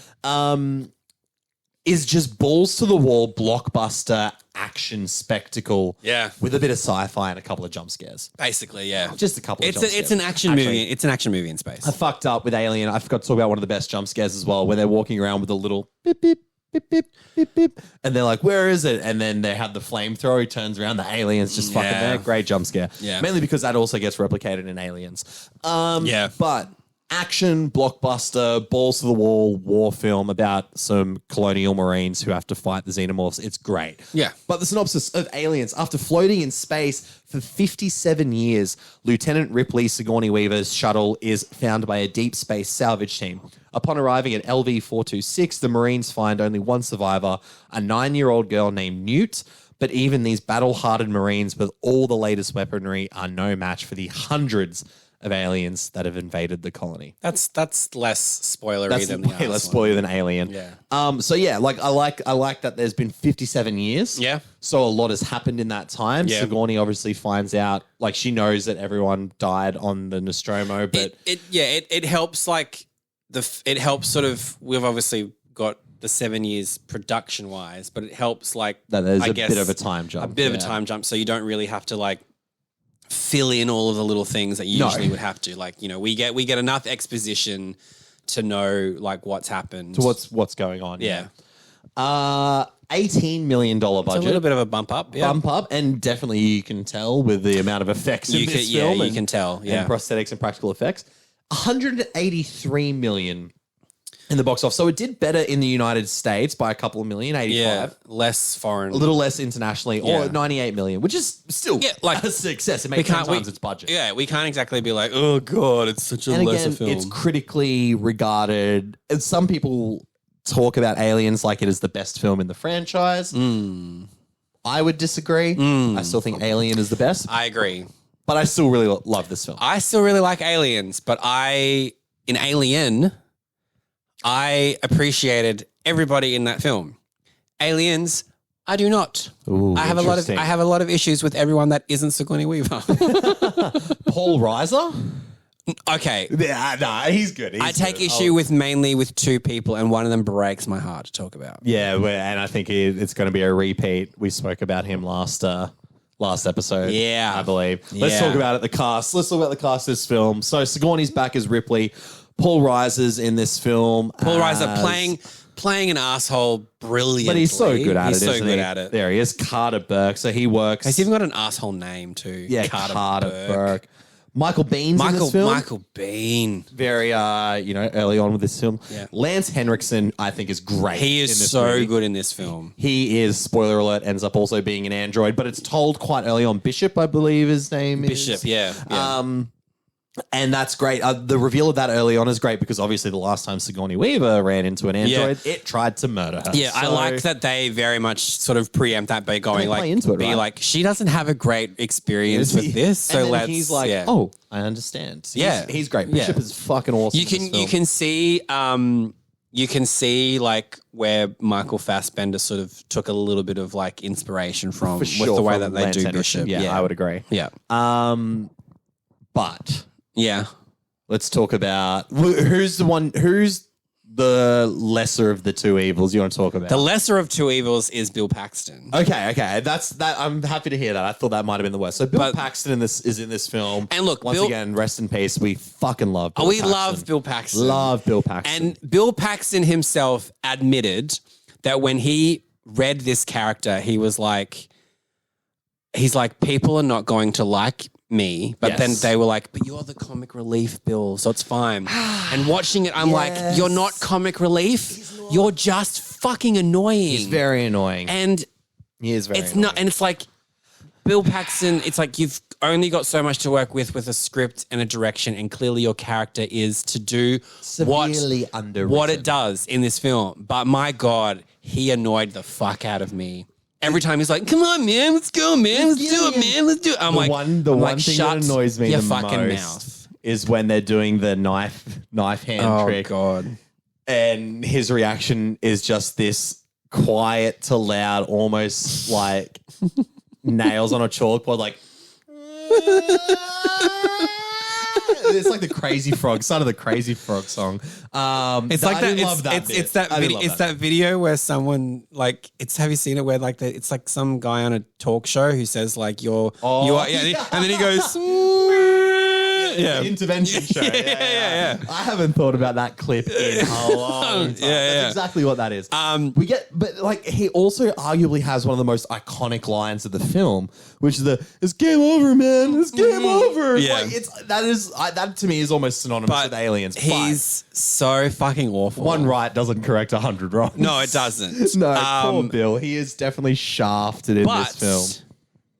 is just balls to the wall, blockbuster action spectacle. Yeah. With a bit of sci-fi and a couple of jump scares. Basically, yeah. Just a couple of jump scares. It's an action movie. It's an action movie in space. I fucked up with Alien. I forgot to talk about one of the best jump scares as well, where they're walking around with a little beep, beep, beep, beep, beep, beep. And they're like, where is it? And then they have the flamethrower. He turns around. The alien's just fucking there. Great jump scare. Yeah. Mainly because that also gets replicated in Aliens. But action, blockbuster, balls to the wall, war film about some colonial marines who have to fight the xenomorphs. It's great. Yeah. But the synopsis of Aliens: after floating in space for 57 years, Lieutenant Ripley Sigourney Weaver's shuttle is found by a deep space salvage team. Upon arriving at LV-426, the Marines find only one survivor, a 9-year-old girl named Newt. But even these battle-hardened Marines with all the latest weaponry are no match for the hundreds of aliens that have invaded the colony. That's less spoilery than the way less spoiler than Alien. Yeah. So yeah, like I like that there's been 57 years. Yeah. So a lot has happened in that time. Yeah. Sigourney obviously finds out, like she knows that everyone died on the Nostromo, but it helps like it helps sort of, we've obviously got the 7 years production wise, but it helps like that there's bit of a time jump. A bit of a time jump, so you don't really have to like fill in all of the little things that you usually would have to. Like, you know, we get enough exposition to know like what's happened. To what's going on. Yeah. $18 million budget. It's a little bit of a bump up. Yeah. Bump up, and definitely you can tell with the amount of effects in this film. Yeah, you can tell. Yeah. And prosthetics and practical effects. $183 million in the box office. So it did better in the United States by a couple of million, 85. Yeah, less foreign. A little less internationally, or 98 million, which is still a success. It makes 10 times its budget. Yeah, we can't exactly be like, oh God, it's such a lesser film. It's critically regarded. And some people talk about Aliens like it is the best film in the franchise. I would disagree. I still think Alien is the best. I agree. But I still really love this film. I still really like Aliens, but in Alien, I appreciated everybody in that film. Aliens, I do not. Ooh, I have a lot of issues with everyone that isn't Sigourney Weaver. Paul Reiser? Okay. Yeah, nah, he's good. I take issue mainly with two people, and one of them breaks my heart to talk about. Yeah, and I think it's going to be a repeat. We spoke about him last episode. Yeah. I believe. Let's talk about the cast. Let's talk about the cast of this film. So Sigourney's back as Ripley. Paul Reiser's in this film. Paul Reiser playing an asshole brilliantly. But he's so good at it. He's so good at it. There he is, Carter Burke. So he works. He's even got an asshole name too. Yeah, Carter Burke. Michael Bean's in this film. Michael Bean. Very, early on with this film. Yeah. Lance Henriksen, I think, is great. He is so good in this film. He is, spoiler alert, ends up also being an android, but it's told quite early on. Bishop, I believe his name is. Bishop, yeah. And that's great. The reveal of that early on is great because obviously the last time Sigourney Weaver ran into an android, it tried to murder her. Yeah, I like that they very much sort of preempt that by going like, she doesn't have a great experience with this, so let's. He's like, oh, I understand. He's great. Bishop is fucking awesome. You can see like where Michael Fassbender sort of took a little bit of like inspiration from with the way that they do Bishop. Yeah, I would agree. Yeah. But yeah, let's talk about who's the lesser of the two evils you want to talk about. The lesser of two evils is Bill Paxton. Okay, that's that. I'm happy to hear that. I thought that might have been the worst. So Bill Paxton is in this film. And look, once again, rest in peace. We fucking love Bill Paxton. Love Bill Paxton. Love Bill Paxton. And Bill Paxton himself admitted that when he read this character, he's like, people are not going to like me, but then they were like, but you're the comic relief, Bill, so it's fine. And watching it, I'm like, you're not comic relief. You're just fucking annoying. He's very annoying. And he is very annoying. Not, and it's like Bill Paxton, it's like you've only got so much to work with a script and a direction, and clearly your character is to do what it does in this film. But my God, he annoyed the fuck out of me. Every time he's like, come on, man, let's go, man. Let's do it, man. Let's do it. I'm like, the one thing that annoys me the most is when they're doing the knife hand trick. Oh, God. And his reaction is just this quiet to loud, almost like nails on a chalkboard, like... It's like the Crazy Frog, son of the Crazy Frog song. It's like that. Love that. It's that video. It's that video where someone like it's. Have you seen it? Where like it's like some guy on a talk show who says like you are, yeah, and then he goes. Yeah, intervention show. Yeah. I haven't thought about that clip in a long time. That's exactly what that is. But like he also arguably has one of the most iconic lines of the film, which is "It's game over, man. It's game over." Yeah, like, that to me is almost synonymous with aliens. He's so fucking awful. One right doesn't correct 100 wrongs. No, it doesn't. No, poor Bill. He is definitely shafted in this film.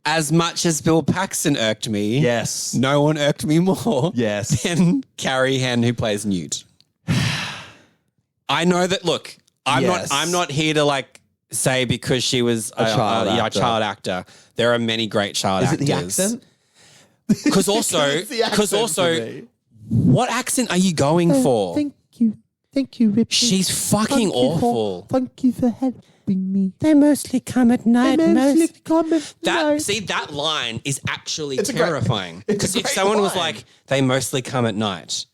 As much as Bill Paxton irked me, yes, no one irked me more than Carrie Henn, who plays Newt. I know that. Look, I'm not here to like say because she was a child actor. There are many great child actors. Is it the accent? Because also, what accent are you going for? Thank you, Ripley. She's fucking awful. Thank you for helping me. They mostly come at night. That line is actually terrifying. Because if someone was like, they mostly come at night,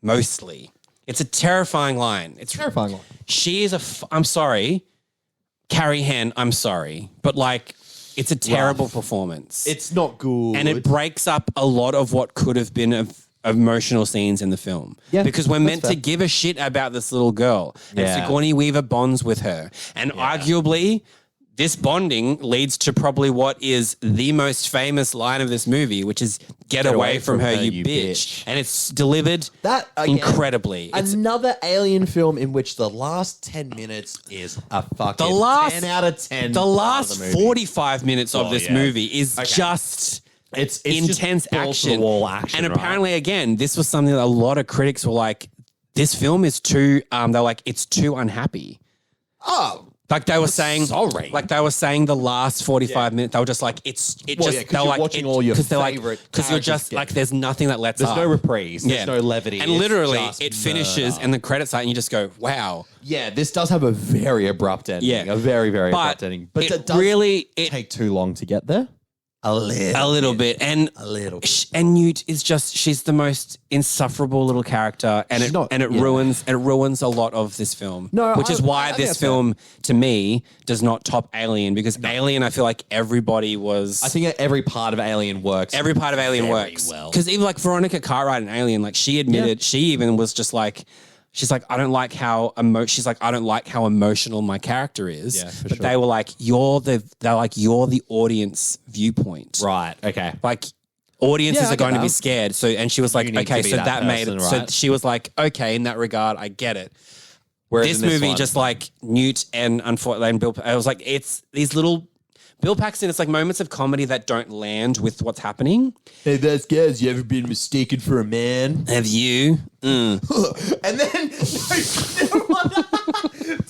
it's a terrifying line. It's terrifying line. She is I'm sorry, Carrie Henn, I'm sorry, but like, it's a terrible performance. It's not good. And it breaks up a lot of what could have been emotional scenes in the film. Yeah, because we're meant to give a shit about this little girl. And Sigourney Weaver bonds with her. And arguably, this bonding leads to probably what is the most famous line of this movie, which is "Get away from her, you bitch." And it's delivered incredibly. Another Alien film in which the last 10 minutes is a fucking 10 out of 10. The last 45 minutes of this movie is just... It's intense action. And apparently, again, this was something that a lot of critics were like, this film is too, they're like, it's too unhappy. Oh. Like they were saying, the last 45 minutes, they were just like, they're like watching all your favorite because you're just like, there's nothing that lets up. There's no reprise. There's no levity. And literally, it finishes and the credits start and you just go, wow. Yeah, this does have a very abrupt ending. Yeah. A very, very abrupt ending. But it does really take too long to get there. A little bit. And Newt is just, she's the most insufferable little character and it ruins a lot of this film. Which is why this film to me does not top Alien, because Alien, I feel like everybody was... I think every part of Alien works. Every part of Alien works. Because even like Veronica Cartwright in Alien, like she admitted, she even was just like, she's like, I don't like how emotional my character is. Yeah, but they were like, you're the audience viewpoint. Right. Okay. Like audiences are going to be scared. So, and she was like, okay, so that made it. Right? So she was like, okay, in that regard, I get it. Whereas this movie, just like Newt and Bill, I was like, it's these little Bill Paxton, it's like moments of comedy that don't land with what's happening. Hey, those guys, you ever been mistaken for a man? Have you? And then, do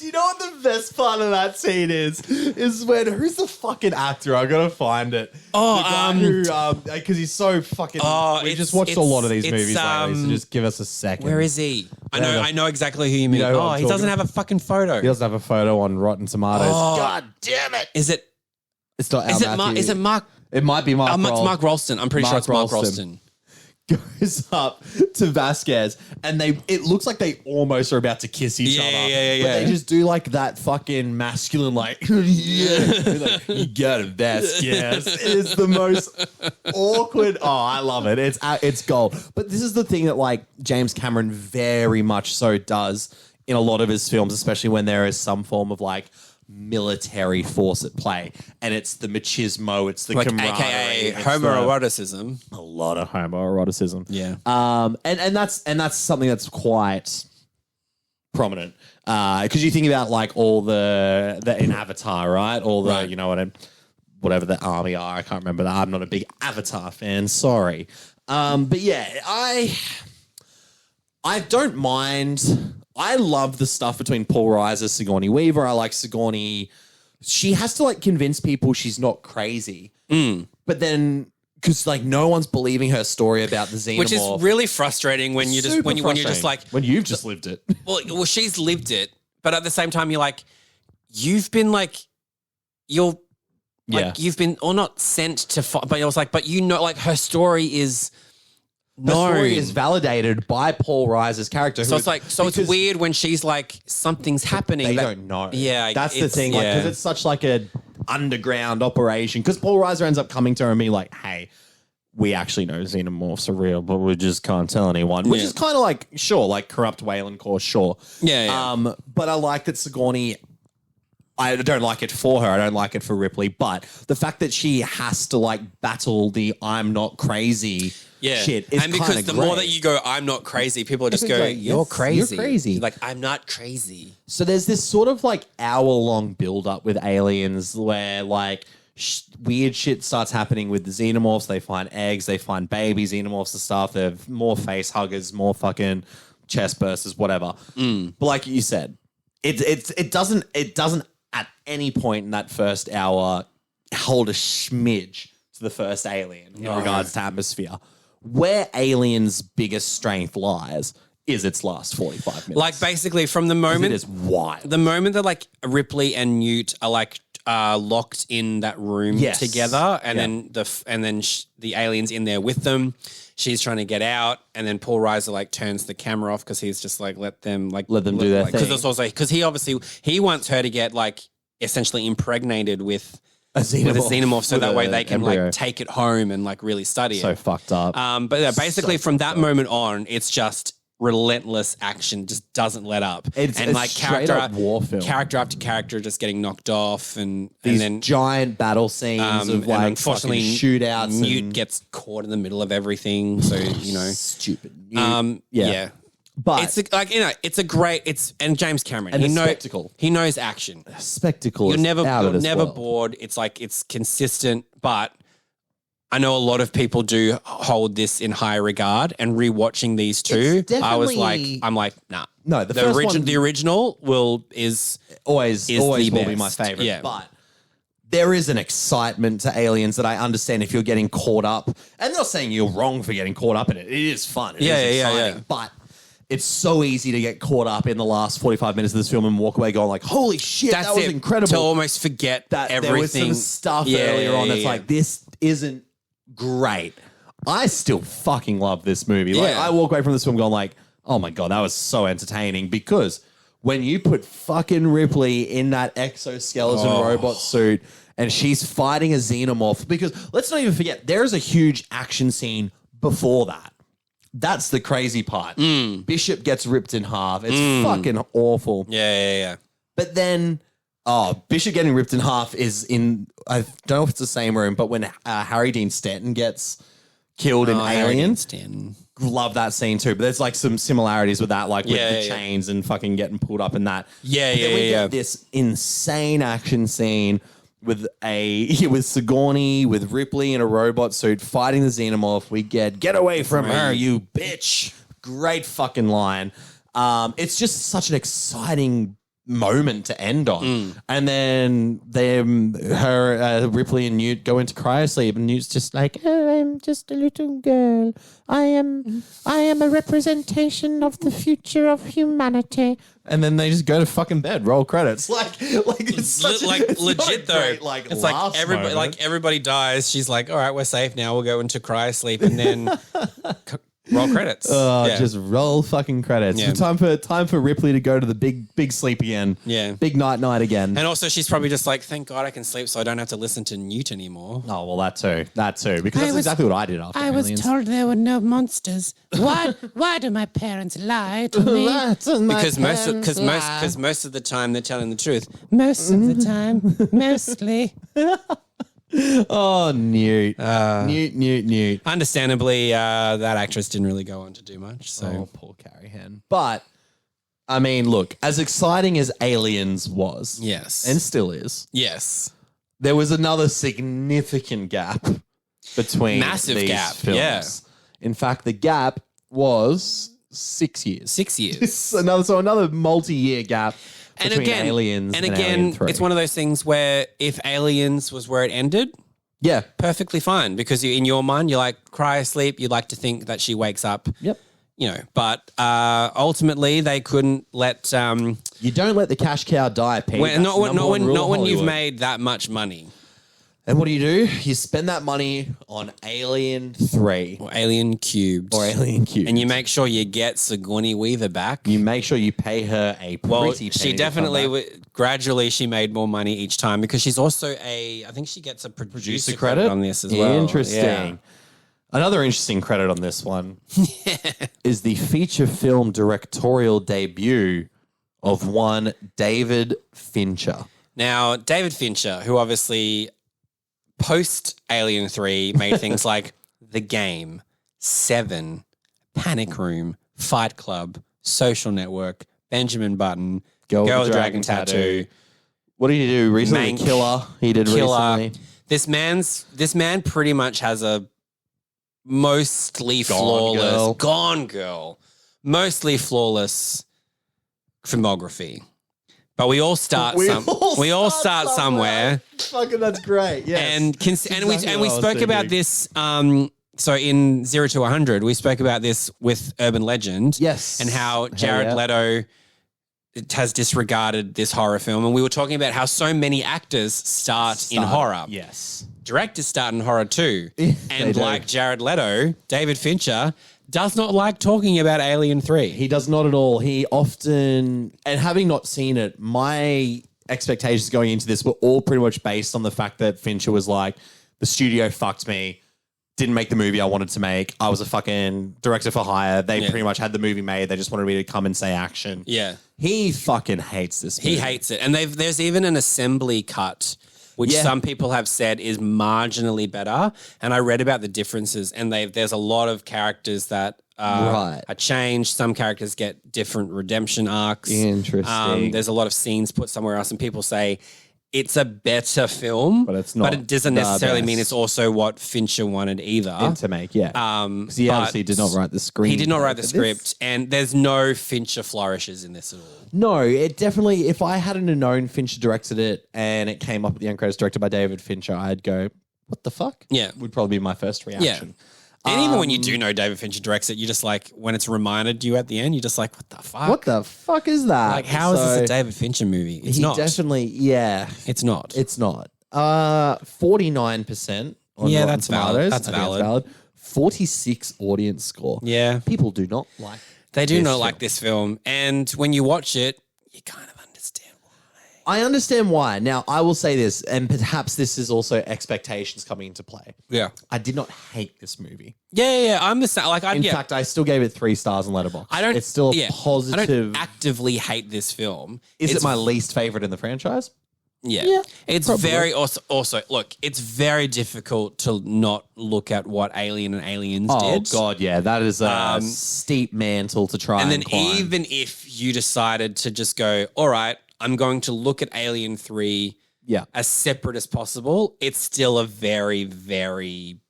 you know what the best part of that scene is? Is when, who's the fucking actor? I gotta find it. Because he's so fucking. We just watched a lot of these movies lately, so just give us a second. Where is he? I know exactly who you mean. He doesn't have a fucking photo. He doesn't have a photo on Rotten Tomatoes. God damn it! Is it? It's not. Is it Mark? It might be Mark. It's Mark Rolston. I'm pretty sure it's Mark Rolston. Goes up to Vasquez, and it looks like they almost are about to kiss each other. Yeah. But they just do like that fucking masculine, like, like, you got him, Vasquez. It is the most awkward. Oh, I love it. It's gold. But this is the thing that like James Cameron very much so does in a lot of his films, especially when there is some form of like military force at play, and it's the machismo, it's the camaraderie, aka homoeroticism. A lot of homoeroticism. Yeah. And that's something that's quite prominent. Because you think about like all the in Avatar, right? All the you know whatever the army are. I can't remember that. I'm not a big Avatar fan. Sorry. But yeah, I don't mind. I love the stuff between Paul Reiser, Sigourney Weaver. I like Sigourney. She has to like convince people she's not crazy. But then, because like no one's believing her story about the xenomorph, which is really frustrating when you just when you're just like when you've just lived it. Well, she's lived it, but at the same time, you're like, you've been like, you've been or not sent to, but it was like, but you know, like her story is The story is validated by Paul Reiser's character. So it's weird when she's like, something's happening. They don't know. Yeah. That's the thing. Because it's such like a underground operation. Because Paul Reiser ends up coming to her and being like, hey, we actually know xenomorphs are real, but we just can't tell anyone. Which is kind of like, sure, like corrupt Wayland Core, sure. Yeah. But I like that Sigourney... I don't like it for her. I don't like it for Ripley. But the fact that she has to like battle the I'm not crazy shit is and because the more that you go, I'm not crazy, people just go, like, you're crazy. You're crazy. Like, I'm not crazy. So there's this sort of like hour-long build-up with aliens where like weird shit starts happening with the xenomorphs. They find eggs. They find baby xenomorphs and stuff. They're more face huggers, more fucking chest bursters, whatever. But like you said, it doesn't at any point in that first hour hold a smidge to the first Alien in regards to atmosphere. Where Alien's biggest strength lies is its last 45 minutes. Like basically from the moment... It is wild. The moment that like Ripley and Newt are like locked in that room together and then the alien's in there with them. She's trying to get out, and then Paul Reiser like turns the camera off because he's just like let them do their thing. Because it's also because he wants her to get like essentially impregnated with a xenomorph, so that way they can like take it home and like really study it. So fucked up. But yeah, basically from that moment on, it's just relentless action, just doesn't let up. It's like character war film. Character after character just getting knocked off, and then giant battle scenes of like unfortunately shootouts. Newt gets caught in the middle of everything, so you know, stupid. Yeah. But it's like it's a great and James Cameron. And spectacle. He knows action. Spectacle. You're never bored. It's like it's consistent, but I know a lot of people do hold this in high regard, and rewatching these two, I'm like, nah. No, the original is always will best. be my favorite. Yeah. But there is an excitement to Aliens that I understand if you're getting caught up. And I'm not saying you're wrong for getting caught up in it. It is fun. It is exciting. But it's so easy to get caught up in the last 45 minutes of this film and walk away going like, holy shit, that was incredible. To almost forget that everything. There was some stuff earlier on that's like, this isn't great. I still fucking love this movie. Like, I walk away from this film going like, oh my God, that was so entertaining, because when you put fucking Ripley in that exoskeleton robot suit and she's fighting a xenomorph, because let's not even forget, there's a huge action scene before that. That's the crazy part. Bishop gets ripped in half. It's fucking awful. Yeah. But then, Bishop getting ripped in half is in, I don't know if it's the same room, but when Harry Dean Stanton gets killed in Aliens. Love that scene too. But there's like some similarities with that, like with the chains and fucking getting pulled up in that. Yeah. Get this insane action scene with Sigourney, with Ripley in a robot suit fighting the xenomorph. We get away from her, you bitch. Great fucking line. It's just such an exciting moment to end on. And then Ripley and Newt go into cryosleep, and Newt's just like, oh, I'm just a little girl. I am a representation of the future of humanity. And then they just go to fucking bed. Roll credits. Like it's such it's legit though. Great, it's like everybody dies. She's like, all right, we're safe now. We'll go into cryosleep, and then roll credits. Just roll fucking credits. Yeah. Time for Ripley to go to the big sleep again. Yeah. Big night again. And also she's probably just like, thank God I can sleep so I don't have to listen to Newt anymore. Oh, well, that too. Because that's exactly what I did after Aliens. I was told there were no monsters. Why do my parents lie to me? Because most of the time they're telling the truth. Most of the time. Mostly. Oh, Newt. Newt. Understandably, that actress didn't really go on to do much. So poor Carrie Henn. But, I mean, look, as exciting as Aliens was, yes, and still is, yes, there was another significant gap between these films. Yeah. In fact, the gap was 6 years. 6 years. another multi-year gap. Between Aliens and Alien 3. It's one of those things where if Aliens was where it ended, perfectly fine, because in your mind you're like, cryosleep. You'd like to think that she wakes up. Yep. You know, but ultimately they couldn't let. You don't let the cash cow die, Pete. Not when you've made that much money. And what do? You spend that money on Alien 3. Or Alien Cubed. Or Alien Cubed. And you make sure you get Sigourney Weaver back. You make sure you pay her a pretty penny. She definitely, gradually she made more money each time because she's also I think she gets a producer credit on this as well. Interesting. Yeah. Another interesting credit on this one is the feature film directorial debut of one David Fincher. Now, David Fincher, who obviously post Alien 3 made things like The Game, Seven, Panic Room, Fight Club, Social Network, Benjamin Button, Girl with the Dragon Tattoo. What did he do recently? Mank, Killer. He did recently. This man pretty much has a mostly flawless Gone Girl, mostly flawless filmography. But we all start somewhere. Fucking that's great. Yeah. And we spoke about this so in 0 to 100 we spoke about this with Urban Legend. Yes. And how Jared Leto has disregarded this horror film, and we were talking about how so many actors start in horror. Yes. Directors start in horror too. And like Jared Leto, David Fincher does not like talking about Alien 3. He does not at all. He often, and having not seen it, my expectations going into this were all pretty much based on the fact that Fincher was like, the studio fucked me, didn't make the movie I wanted to make. I was a fucking director for hire. They pretty much had the movie made. They just wanted me to come and say action. Yeah. He fucking hates this movie. He hates it. And there's even an assembly cut which some people have said is marginally better. And I read about the differences, and there's a lot of characters that are changed. Some characters get different redemption arcs. Interesting. There's a lot of scenes put somewhere else, and people say it's a better film, but it's not. But it doesn't necessarily mean it's also what Fincher wanted either. To make, because he obviously did not write the script. He did not write the script, and there's no Fincher flourishes in this at all. No, it definitely, if I hadn't known Fincher directed it and it came up at the end credits directed by David Fincher, I'd go, what the fuck? Yeah. Would probably be my first reaction. Yeah. And even when you do know David Fincher directs it, you just like, when it's reminded you at the end, you're just like, what the fuck? What the fuck is that? Like, how is this a David Fincher movie? It's not. Definitely, It's not. It's not. 49% on Rotten Tomatoes. That's valid. 46 audience score. Yeah. People do not like They do not like this film. And when you watch it, you kind of understand why. I understand why. Now, I will say this, and perhaps this is also expectations coming into play. Yeah. I did not hate this movie. Yeah. I'm the same. Like, In fact, I still gave it 3 stars on Letterboxd. It's still a positive. I don't actively hate this film. Is it my least favorite in the franchise? Yeah. It's probably. Very also look, it's very difficult to not look at what Alien and Aliens did. Oh God, yeah. That is a steep mantle to try and climb. Even if you decided to just go, all right, I'm going to look at Alien 3 as separate as possible, it's still a very, very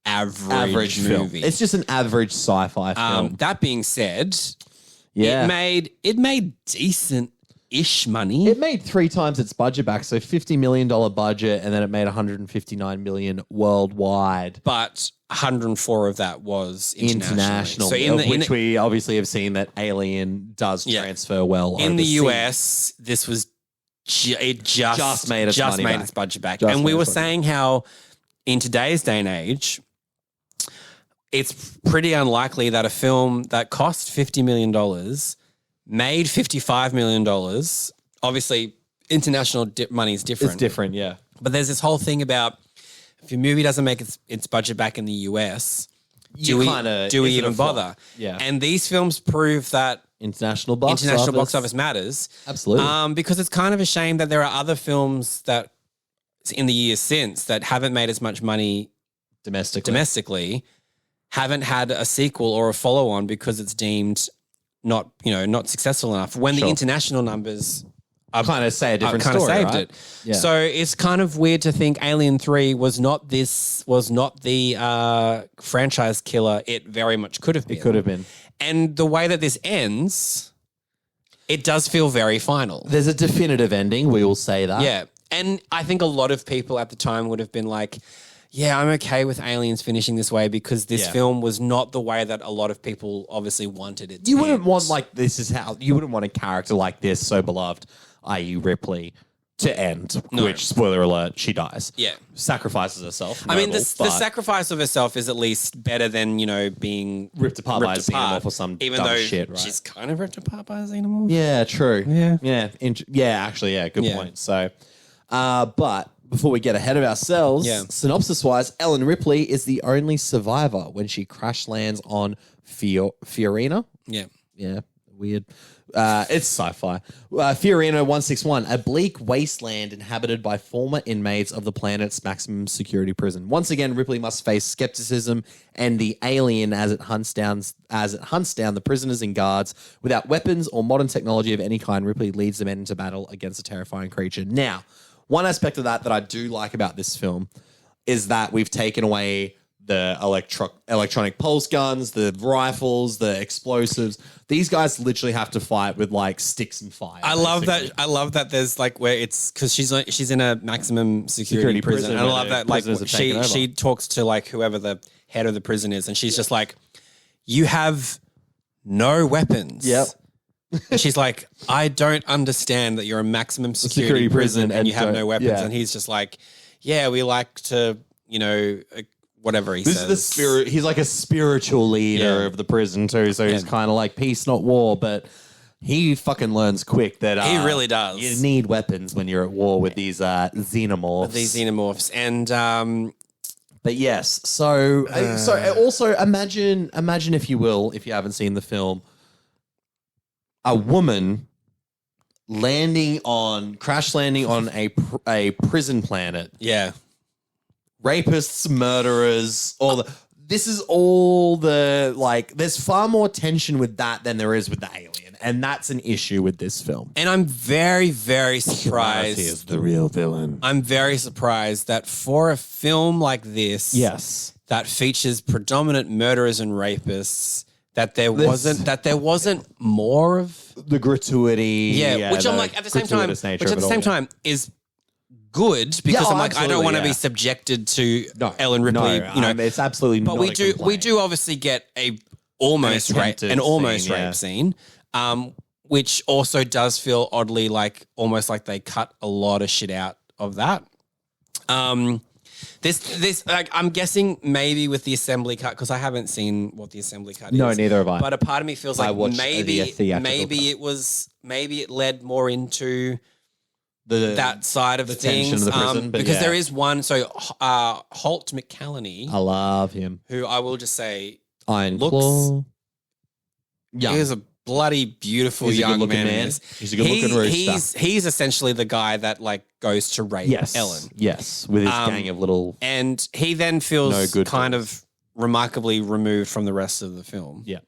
average movie. Film. It's just an average sci-fi film. That being said, it made decent-ish money. It made 3 times its budget back, so $50 million budget, and then it made $159 million worldwide. But 104 of that was international. So which we obviously have seen that Alien does transfer well in the US. This was it just made its budget back, and we were saying how in today's day and age, it's pretty unlikely that a film that cost $50 million made $55 million. Obviously, international money is different. It's different, yeah. But there's this whole thing about if your movie doesn't make its budget back in the US, do we even bother? Yeah. And these films prove that international box office matters. Absolutely. Because it's kind of a shame that there are other films that in the years since that haven't made as much money domestically, haven't had a sequel or a follow-on because it's deemed not successful enough. When the international numbers kind of say a different story, saved right? it. Yeah. So it's kind of weird to think Alien 3 was not the franchise killer it very much could have been. It could have been. And the way that this ends, it does feel very final. There's a definitive ending, we will say that. Yeah. And I think a lot of people at the time would have been like, yeah, I'm okay with Aliens finishing this way because this film was not the way that a lot of people obviously wanted it to You wouldn't want you wouldn't want a character like this, so beloved, i.e. Ripley, to end, which, spoiler alert, she dies. Yeah. Sacrifices herself. I mean, the sacrifice of herself is at least better than, being ripped apart by a xenomorph or some even dumb though shit, right? she's kind of ripped apart by a xenomorph. Yeah, true. Yeah. Actually, good point. So, but before we get ahead of ourselves, synopsis-wise, Ellen Ripley is the only survivor when she crash lands on Fiorina. Yeah, weird. It's sci-fi. Fiorina 161, a bleak wasteland inhabited by former inmates of the planet's maximum security prison. Once again, Ripley must face skepticism and the alien as it hunts down the prisoners and guards. Without weapons or modern technology of any kind, Ripley leads the men into battle against a terrifying creature. Now, one aspect of that I do like about this film is that we've taken away the electronic pulse guns, the rifles, the explosives. These guys literally have to fight with like sticks and fire. I love that there's like where it's because she's in a maximum security prison. And I love that like she talks to like whoever the head of the prison is, and she's just like, "You have no weapons." Yep. And she's like, "I don't understand that you're a maximum security prison and you have no weapons." Yeah. And he's just like, "Yeah, we like to, whatever he says." This is the spirit. He's like a spiritual leader of the prison too. So he's kind of like peace, not war. But he fucking learns quick that he really does. You need weapons when you're at war with these xenomorphs. And but yes, so also imagine if you will, if you haven't seen the film, a woman crash landing on a prison planet. Yeah. Rapists, murderers, there's far more tension with that than there is with the alien. And that's an issue with this film. And I'm very, very surprised. Humanity is the real villain. I'm very surprised that for a film like this, that features predominant murderers and rapists, that there wasn't more of the gratuity. Which I'm like at the same time is good because I'm like I don't want to be subjected to Ellen Ripley. It's absolutely. But we do obviously get an almost rape scene, which also does feel oddly like almost like they cut a lot of shit out of that. This like I'm guessing maybe with the assembly cut because I haven't seen what the assembly cut is. No, neither have I. But a part of me feels like maybe it led more into that side of things of the prison, because there is one. So Holt McCallany, I love him. Who I will just say Iron Claw. He is a bloody beautiful young man. He's a good looking rooster. He's essentially the guy that like goes to rape Ellen. Yes, with his gang of little. And he then feels kind of remarkably removed from the rest of the film. Yeah.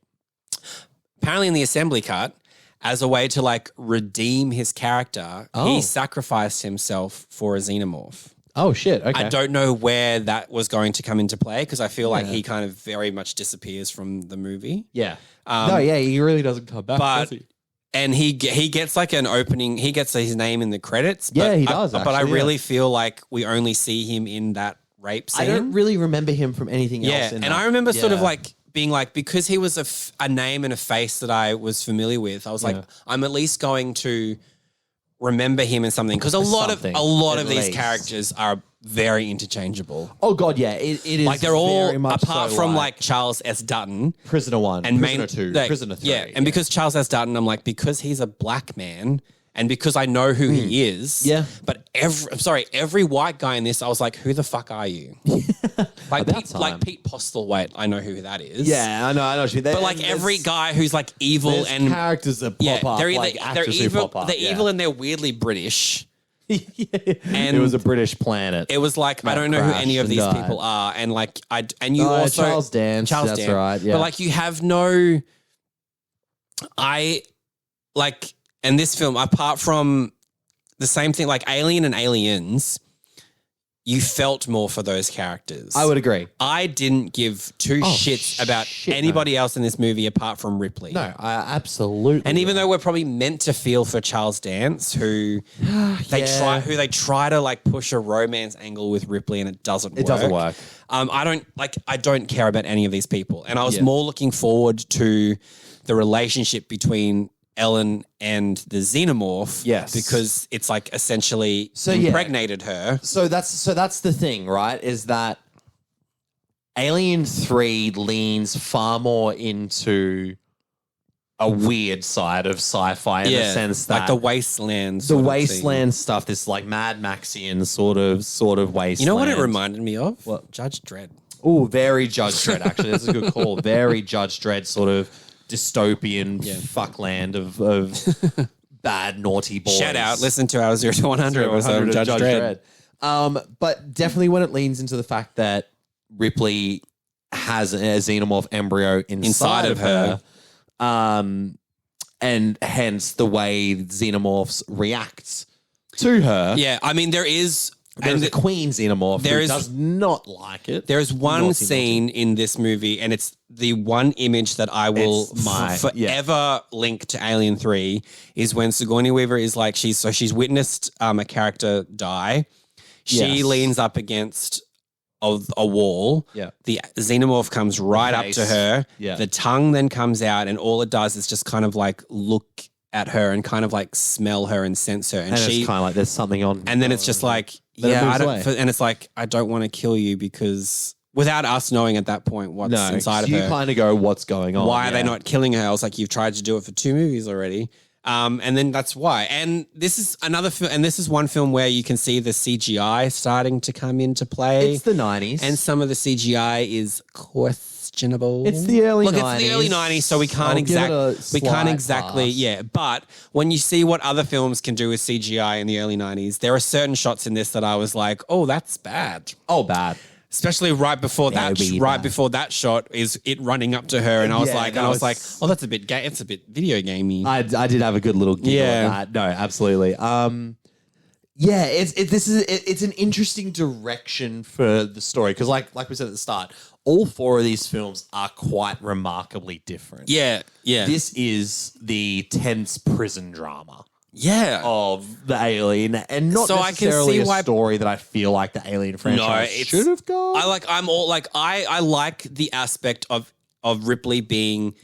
Apparently, in the assembly cut, as a way to like redeem his character, he sacrificed himself for a xenomorph. Oh shit! Okay. I don't know where that was going to come into play because I feel like he kind of very much disappears from the movie. Yeah. He really doesn't come back. But and he gets like an opening. He gets his name in the credits. Yeah, he does. But I really feel like we only see him in that rape scene. I don't really remember him from anything else. And I remember sort of like being like because he was a name and a face that I was familiar with. I was like, I'm at least going to remember him in something because a lot of these characters are very interchangeable. Oh god, yeah, it is like they're all very much apart so from like Charles S. Dutton, Prisoner 1, and Prisoner 2, Prisoner 3. And because Charles S. Dutton, I'm like because he's a black man and because I know who he is. Yeah, but every white guy in this, I was like, who the fuck are you? Like Pete Postlethwaite, I know who that is. Yeah, I know. But like every guy who's like evil and characters that pop up, they're evil. They're evil and they're weirdly British. And it was a British planet. It was like I don't know who any of these people are, and like also Charles Dance. That's right. Yeah, but like you have no. And this film, apart from the same thing, like Alien and Aliens, you felt more for those characters. I would agree. I didn't give two shits about anybody else in this movie apart from Ripley. No, I absolutely. And even though we're probably meant to feel for Charles Dance, who they try to like push a romance angle with Ripley, and it doesn't work. It doesn't work. I don't care about any of these people, and I was more looking forward to the relationship between Ellen and the xenomorph. Yes. Because it's like essentially impregnated her. So that's the thing, right? Is that Alien 3 leans far more into a weird side of sci-fi in the sense that like the wasteland, stuff, this like Mad Maxian sort of wasteland. You know what it reminded me of? What? Judge Dredd. Oh, very Judge Dredd. Actually, that's a good call. Very Judge Dredd sort of dystopian fuckland of bad naughty boys. Shout out! Listen to our 0 to 100 episode of Judge Dredd. But definitely when it leans into the fact that Ripley has a xenomorph embryo inside of her. And hence the way xenomorphs react to her. Yeah, I mean, there's a queen xenomorph who does not like it. There's one scene in this movie, and it's the one image that I will forever link to Alien 3 is when Sigourney Weaver is like, she's witnessed a character die. She leans up against a wall. Yeah. The xenomorph comes right up to her. Yeah. The tongue then comes out, and all it does is just kind of like look at her and kind of like smell her and sense her. And it's kind of like there's something on. And then it's just like, and it's like, I don't want to kill you because without us knowing at that point what's inside of her. You kind of go, what's going on? Why are they not killing her? I was like, you've tried to do it for 2 movies already. And then that's why. And this is another film, and this is one film where you can see the CGI starting to come into play. It's the 90s. And some of the CGI is questionable. It's the early 90s. Look, it's the early 90s, so we can't exactly, yeah. But when you see what other films can do with CGI in the early 90s, there are certain shots in this that I was like, oh, that's bad. Oh, bad. Especially right before before that shot is it running up to her, and I was like, oh, that's a bit gay. It's a bit video gamey. I did have a good little giggle at that. No, absolutely. It's an interesting direction for the story because, like we said at the start, all 4 of these films are quite remarkably different. Yeah. This is the tense prison drama. Yeah, of the Alien, and not necessarily a story that I feel like the Alien franchise should have gone. I like the aspect of Ripley being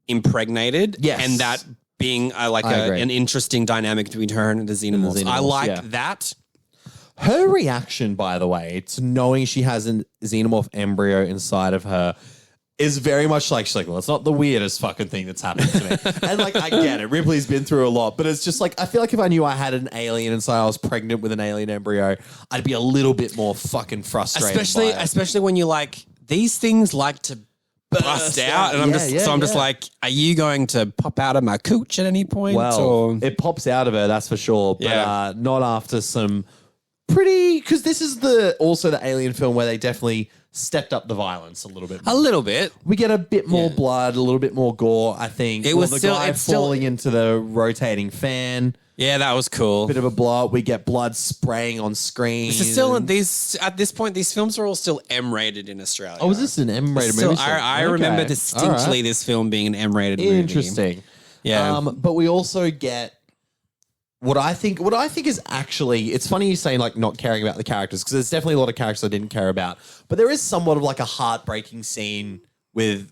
impregnated, and that being an interesting dynamic between her and the xenomorphs. I like that. Her reaction, by the way, to knowing she has a xenomorph embryo inside of her is very much like, she's like, well, it's not the weirdest fucking thing that's happened to me. And like, I get it. Ripley's been through a lot, but it's just like, I feel like if I knew I had an alien inside, I was pregnant with an alien embryo, I'd be a little bit more fucking frustrated. Especially when you're like, these things like to bust out. And I'm just like, are you going to pop out of my cooch at any point? Well, it pops out of her, that's for sure. But not after some because this is also the Alien film where they definitely stepped up the violence a little bit more. A little bit. We get a bit more blood, a little bit more gore, I think. The guy falling into the rotating fan. Yeah, that was cool. Bit of a blow up. We get blood spraying on screen. This is still at this point, these films are all still M-rated in Australia. Oh, is this an M-rated movie? I remember distinctly this film being an M-rated movie. Interesting. Yeah. But we also get what I think is actually, it's funny you saying like not caring about the characters, because there's definitely a lot of characters I didn't care about, but there is somewhat of like a heartbreaking scene with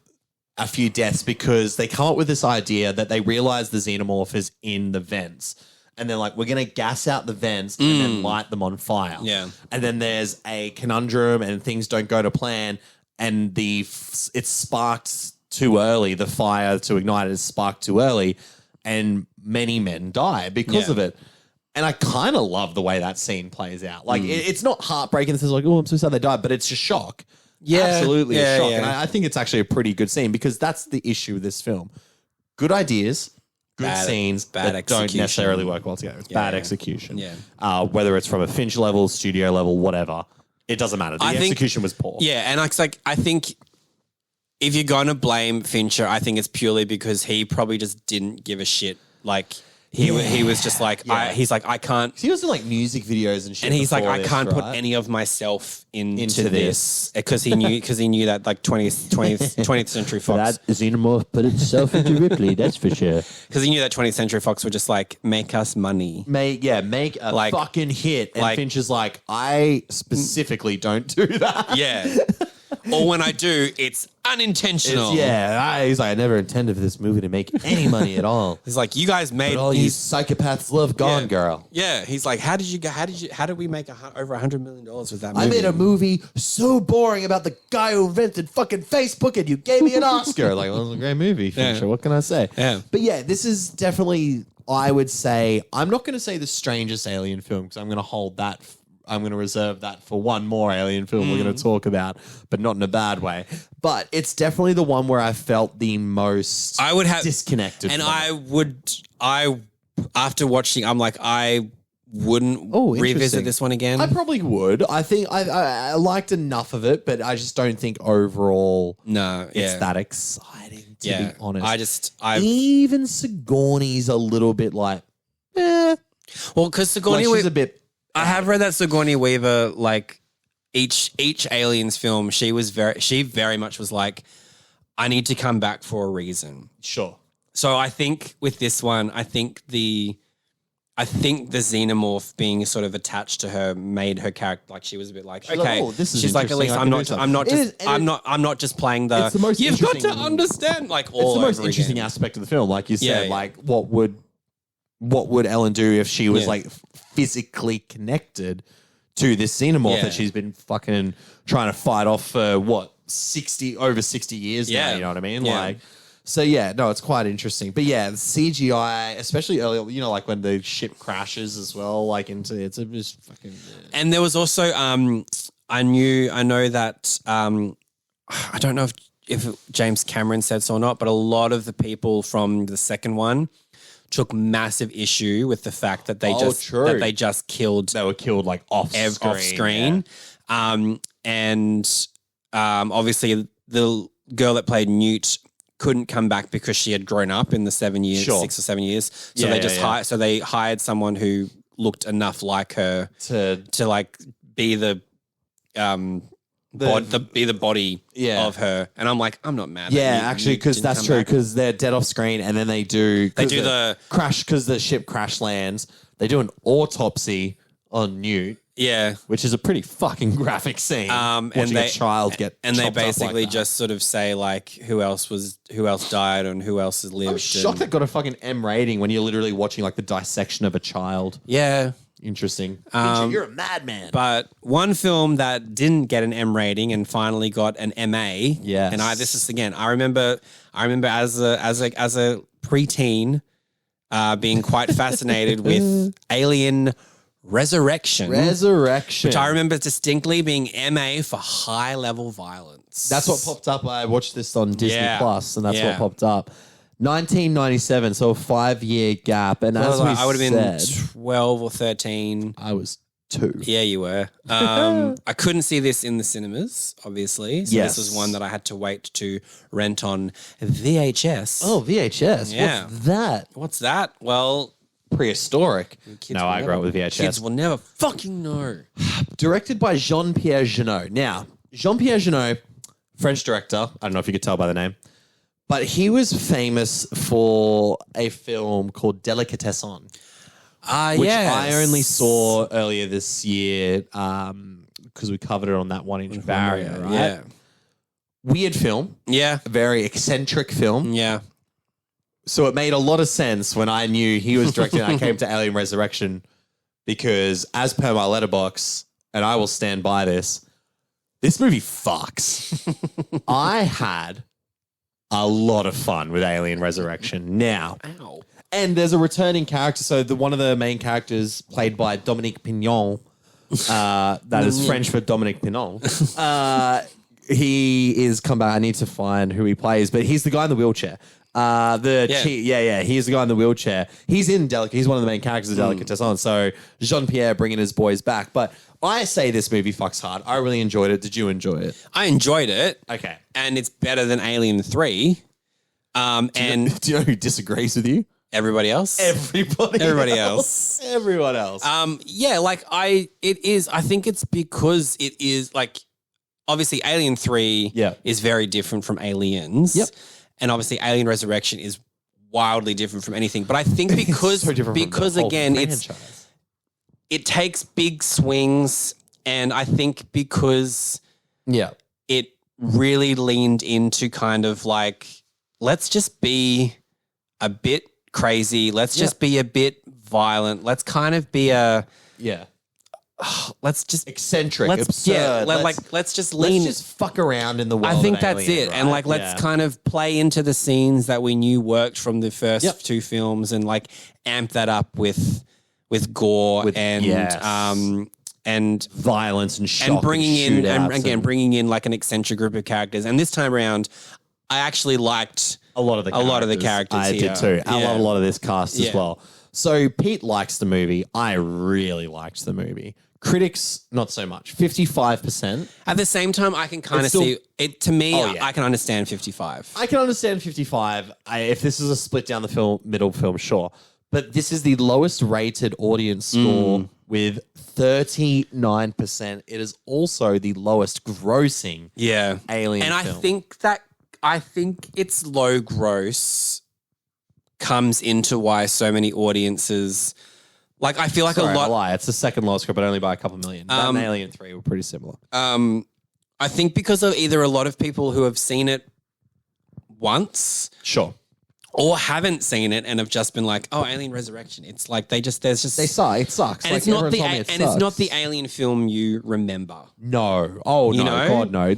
a few deaths because they come up with this idea that they realize the xenomorph is in the vents. And they're like, we're going to gas out the vents and then light them on fire. Yeah. And then there's a conundrum and things don't go to plan and it's sparked too early. The fire to ignite it is sparked too early and many men die because of it. And I kind of love the way that scene plays out. Like, it's not heartbreaking. It's like, oh, I'm so sad they died, but it's a shock. Yeah. Absolutely a shock. Yeah. And I think it's actually a pretty good scene because that's the issue with this film. Good ideas. Good scenes that don't necessarily work well together. It's bad execution. Yeah. Whether it's from a Finch level, studio level, whatever, it doesn't matter. The execution was poor. Yeah, and I think if you're going to blame Fincher, I think it's purely because he probably just didn't give a shit. Like he was just like, he's like, I can't. He was in like music videos and shit. And he's like, I can't put any of myself into this because he knew that like 20th Century Fox. That xenomorph put itself into Ripley, that's for sure. Because he knew that 20th Century Fox would just like make us money. Make a fucking hit. And Finch is like, I specifically don't do that. Yeah. or when I do, it's unintentional. He's like, I never intended for this movie to make any money at all. He's like, you guys made But all you psychopaths love Gone Girl. Yeah, he's like, how did we make over $100 million with that movie? I made a movie so boring about the guy who invented fucking Facebook and you gave me an Oscar. Like, well, it was a great movie, Fincher. What can I say? Yeah. But yeah, this is definitely, I would say, I'm not going to say the strangest alien film because I'm going to hold that. I'm going to reserve that for one more alien film we're going to talk about, but not in a bad way. But it's definitely the one where I felt the most disconnected. And after watching, I'm like, I wouldn't revisit this one again. I probably would. I think I liked enough of it, but I just don't think overall it's that exciting, to be honest. Even Sigourney's a little bit like, Well, because Sigourney she's a bit... I have read that Sigourney Weaver, like each Aliens film, she very much was like, I need to come back for a reason. Sure. So I think with this one, I think the xenomorph being sort of attached to her made her character like she was a bit like, okay, she's like, at least I'm not just playing the. It's the most you've got to understand like all. It's the most over interesting again. aspect of the film, like you said. Like what would Ellen do if she was like physically connected to this xenomorph that she's been fucking trying to fight off for over 60 years now, you know what I mean? Yeah. Like, so yeah, no, it's quite interesting. But yeah, the CGI, especially early, you know, like when the ship crashes as well, like it's just fucking. And there was also, I know that, I don't know if James Cameron said so or not, but a lot of the people from the second one took massive issue with the fact that they just killed. They were killed like off screen. Obviously the girl that played Newt couldn't come back because she had grown up in the 6 or 7 years. So they hired someone who looked enough like her to like be the body of her, and I'm like, I'm not mad. Yeah, actually, because that's true. Because they're dead off screen, and then they do the crash because the ship crash lands. They do an autopsy on Newt. Yeah, which is a pretty fucking graphic scene. Watching a child get and they basically just sort of say like who else died and who else has lived. I'm shocked it got a fucking M rating when you're literally watching like the dissection of a child. Yeah. Interesting. You're a madman. But one film that didn't get an M rating and finally got an MA. Yes. And I remember as a preteen being quite fascinated with Alien Resurrection. Which I remember distinctly being MA for high level violence. That's what popped up. I watched this on Disney Plus, and that's what popped up. 1997, so a 5-year gap. And as I would have been 12 or 13. I was 2. Yeah, you were. I couldn't see this in the cinemas, obviously. So this was one that I had to wait to rent on VHS. Oh, VHS. Yeah. What's that? Well, prehistoric. No, I grew up with VHS. Kids will never fucking know. Directed by Jean-Pierre Jeunet. Now, Jean-Pierre Jeunet, French director. I don't know if you could tell by the name. But he was famous for a film called Delicatessen. Which I only saw earlier this year because we covered it on that 1-inch barrier, right? Yeah. Weird film. Yeah. A very eccentric film. Yeah. So it made a lot of sense when I knew he was directing and I came to Alien Resurrection because as per my letterbox, and I will stand by this movie fucks. I had a lot of fun with Alien Resurrection. Now, and there's a returning character. So one of the main characters, played by Dominique Pignon, that is French for Dominique Pinon. He is come back. I need to find who he plays, but he's the guy in the wheelchair. He's the guy in the wheelchair. He's in He's one of the main characters of Delicatessen. So Jean-Pierre bringing his boys back. But I say this movie fucks hard. I really enjoyed it. Did you enjoy it? I enjoyed it. Okay. And it's better than Alien 3. Do you know who disagrees with you? Everybody else? Everybody else. Everyone else. I think it's because it is like, obviously Alien 3 is very different from Aliens. Yep. And obviously Alien Resurrection is wildly different from anything. But I think because again, it takes big swings, and I think because it really leaned into kind of like, let's just be a bit crazy. Let's just be a bit violent. Let's kind of be let's just eccentric, absurd. Yeah, let's just lean. Let's just fuck around in the world. I think that's Alien, it. right? And like, let's kind of play into the scenes that we knew worked from the first two films and like amp that up with gore and violence and shock and bringing in and shootouts again bringing in like an eccentric group of characters. And this time around, I actually liked a lot of the characters. I did too. I love a lot of this cast as well. So Pete likes the movie. I really liked the movie. Critics, not so much. 55%. At the same time, I can kind of see it. To me, I can understand 55. I can understand 55. If this is a split down the middle film, sure. But this is the lowest rated audience score with 39%. It is also the lowest grossing Alien and film. I think its low gross comes into why so many audiences, like, I feel like Sorry, a lot. I lie. It's the second lowest score, but only by a couple million. That and Alien 3 were pretty similar. I think because of either a lot of people who have seen it once, Sure. or haven't seen it and have just been like, "Oh, Alien Resurrection." It's like they suck. It sucks. and it's not the Alien film you remember. No. Oh, You no. know? God, no.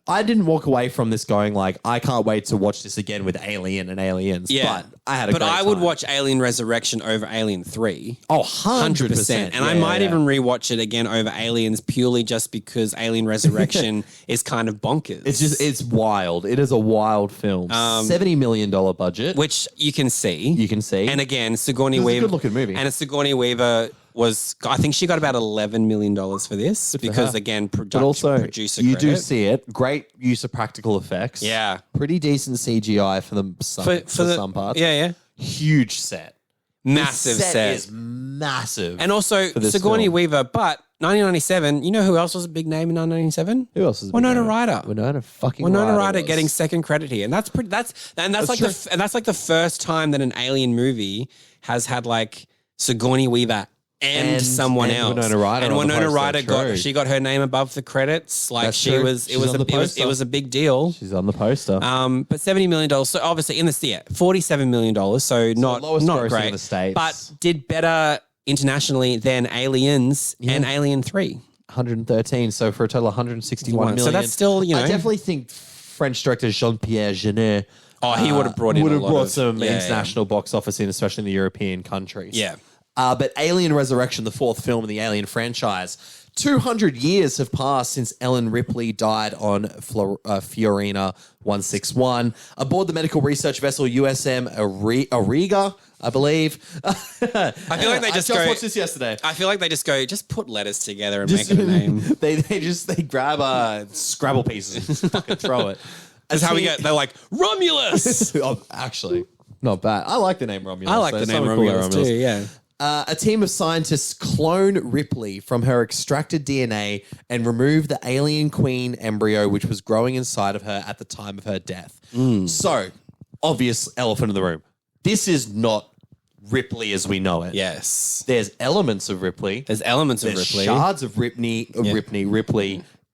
I didn't walk away from this going like, I can't wait to watch this again with Alien and Aliens. Yeah, But I had a great I would time. watch Alien Resurrection over Alien 3. Oh, 100%. And I might even rewatch it again over Aliens purely just because Alien Resurrection is kind of bonkers. It's wild. It is a wild film. $70 million budget. Which you can see. And again, Sigourney Weaver. It's a good looking movie. And Sigourney Weaver I think she got about $11 million for this because, again, but also, producer you credit. do see it. Great use of practical effects. Yeah. Pretty decent CGI for some parts. Yeah. Huge set. Massive The set. is massive. And also Sigourney film. Weaver, but 1997, you know who else was a big name in 1997? Who else is Winona Ryder. Winona Ryder getting second credit here. And that's like the first time that an Alien movie has had like Sigourney Weaver and someone else. Winona Ryder. And on the Winona poster, Ryder got her name above the credits. Like That's she true. was She's on the poster. it was a big deal. She's on the poster. But $70 million. So obviously in the $47 million. So not grossing great. in the States. But did better internationally than Aliens and Alien 3. 113. So for a total of 161 million. So that's still, I definitely think French director Jean-Pierre Jeunet he would have brought in some international box office in, especially in the European countries. Yeah. But Alien Resurrection, the fourth film in the Alien franchise, 200 years have passed since Ellen Ripley died on Fiorina 161 aboard the medical research vessel USM Auriga, I believe. I feel like they just watched this yesterday. I feel like they just put letters together and make it a name. they grab Scrabble pieces and fucking throw it. That's how we get. They're like Romulus. Actually, not bad. I like the name Romulus. I like the name Romulus too. Yeah. A team of scientists clone Ripley from her extracted DNA and remove the alien queen embryo, which was growing inside of her at the time of her death. So, obvious elephant in the room. This is not Ripley as we know it. Yes. There's elements of Ripley. There's Ripley. Shards of Ripley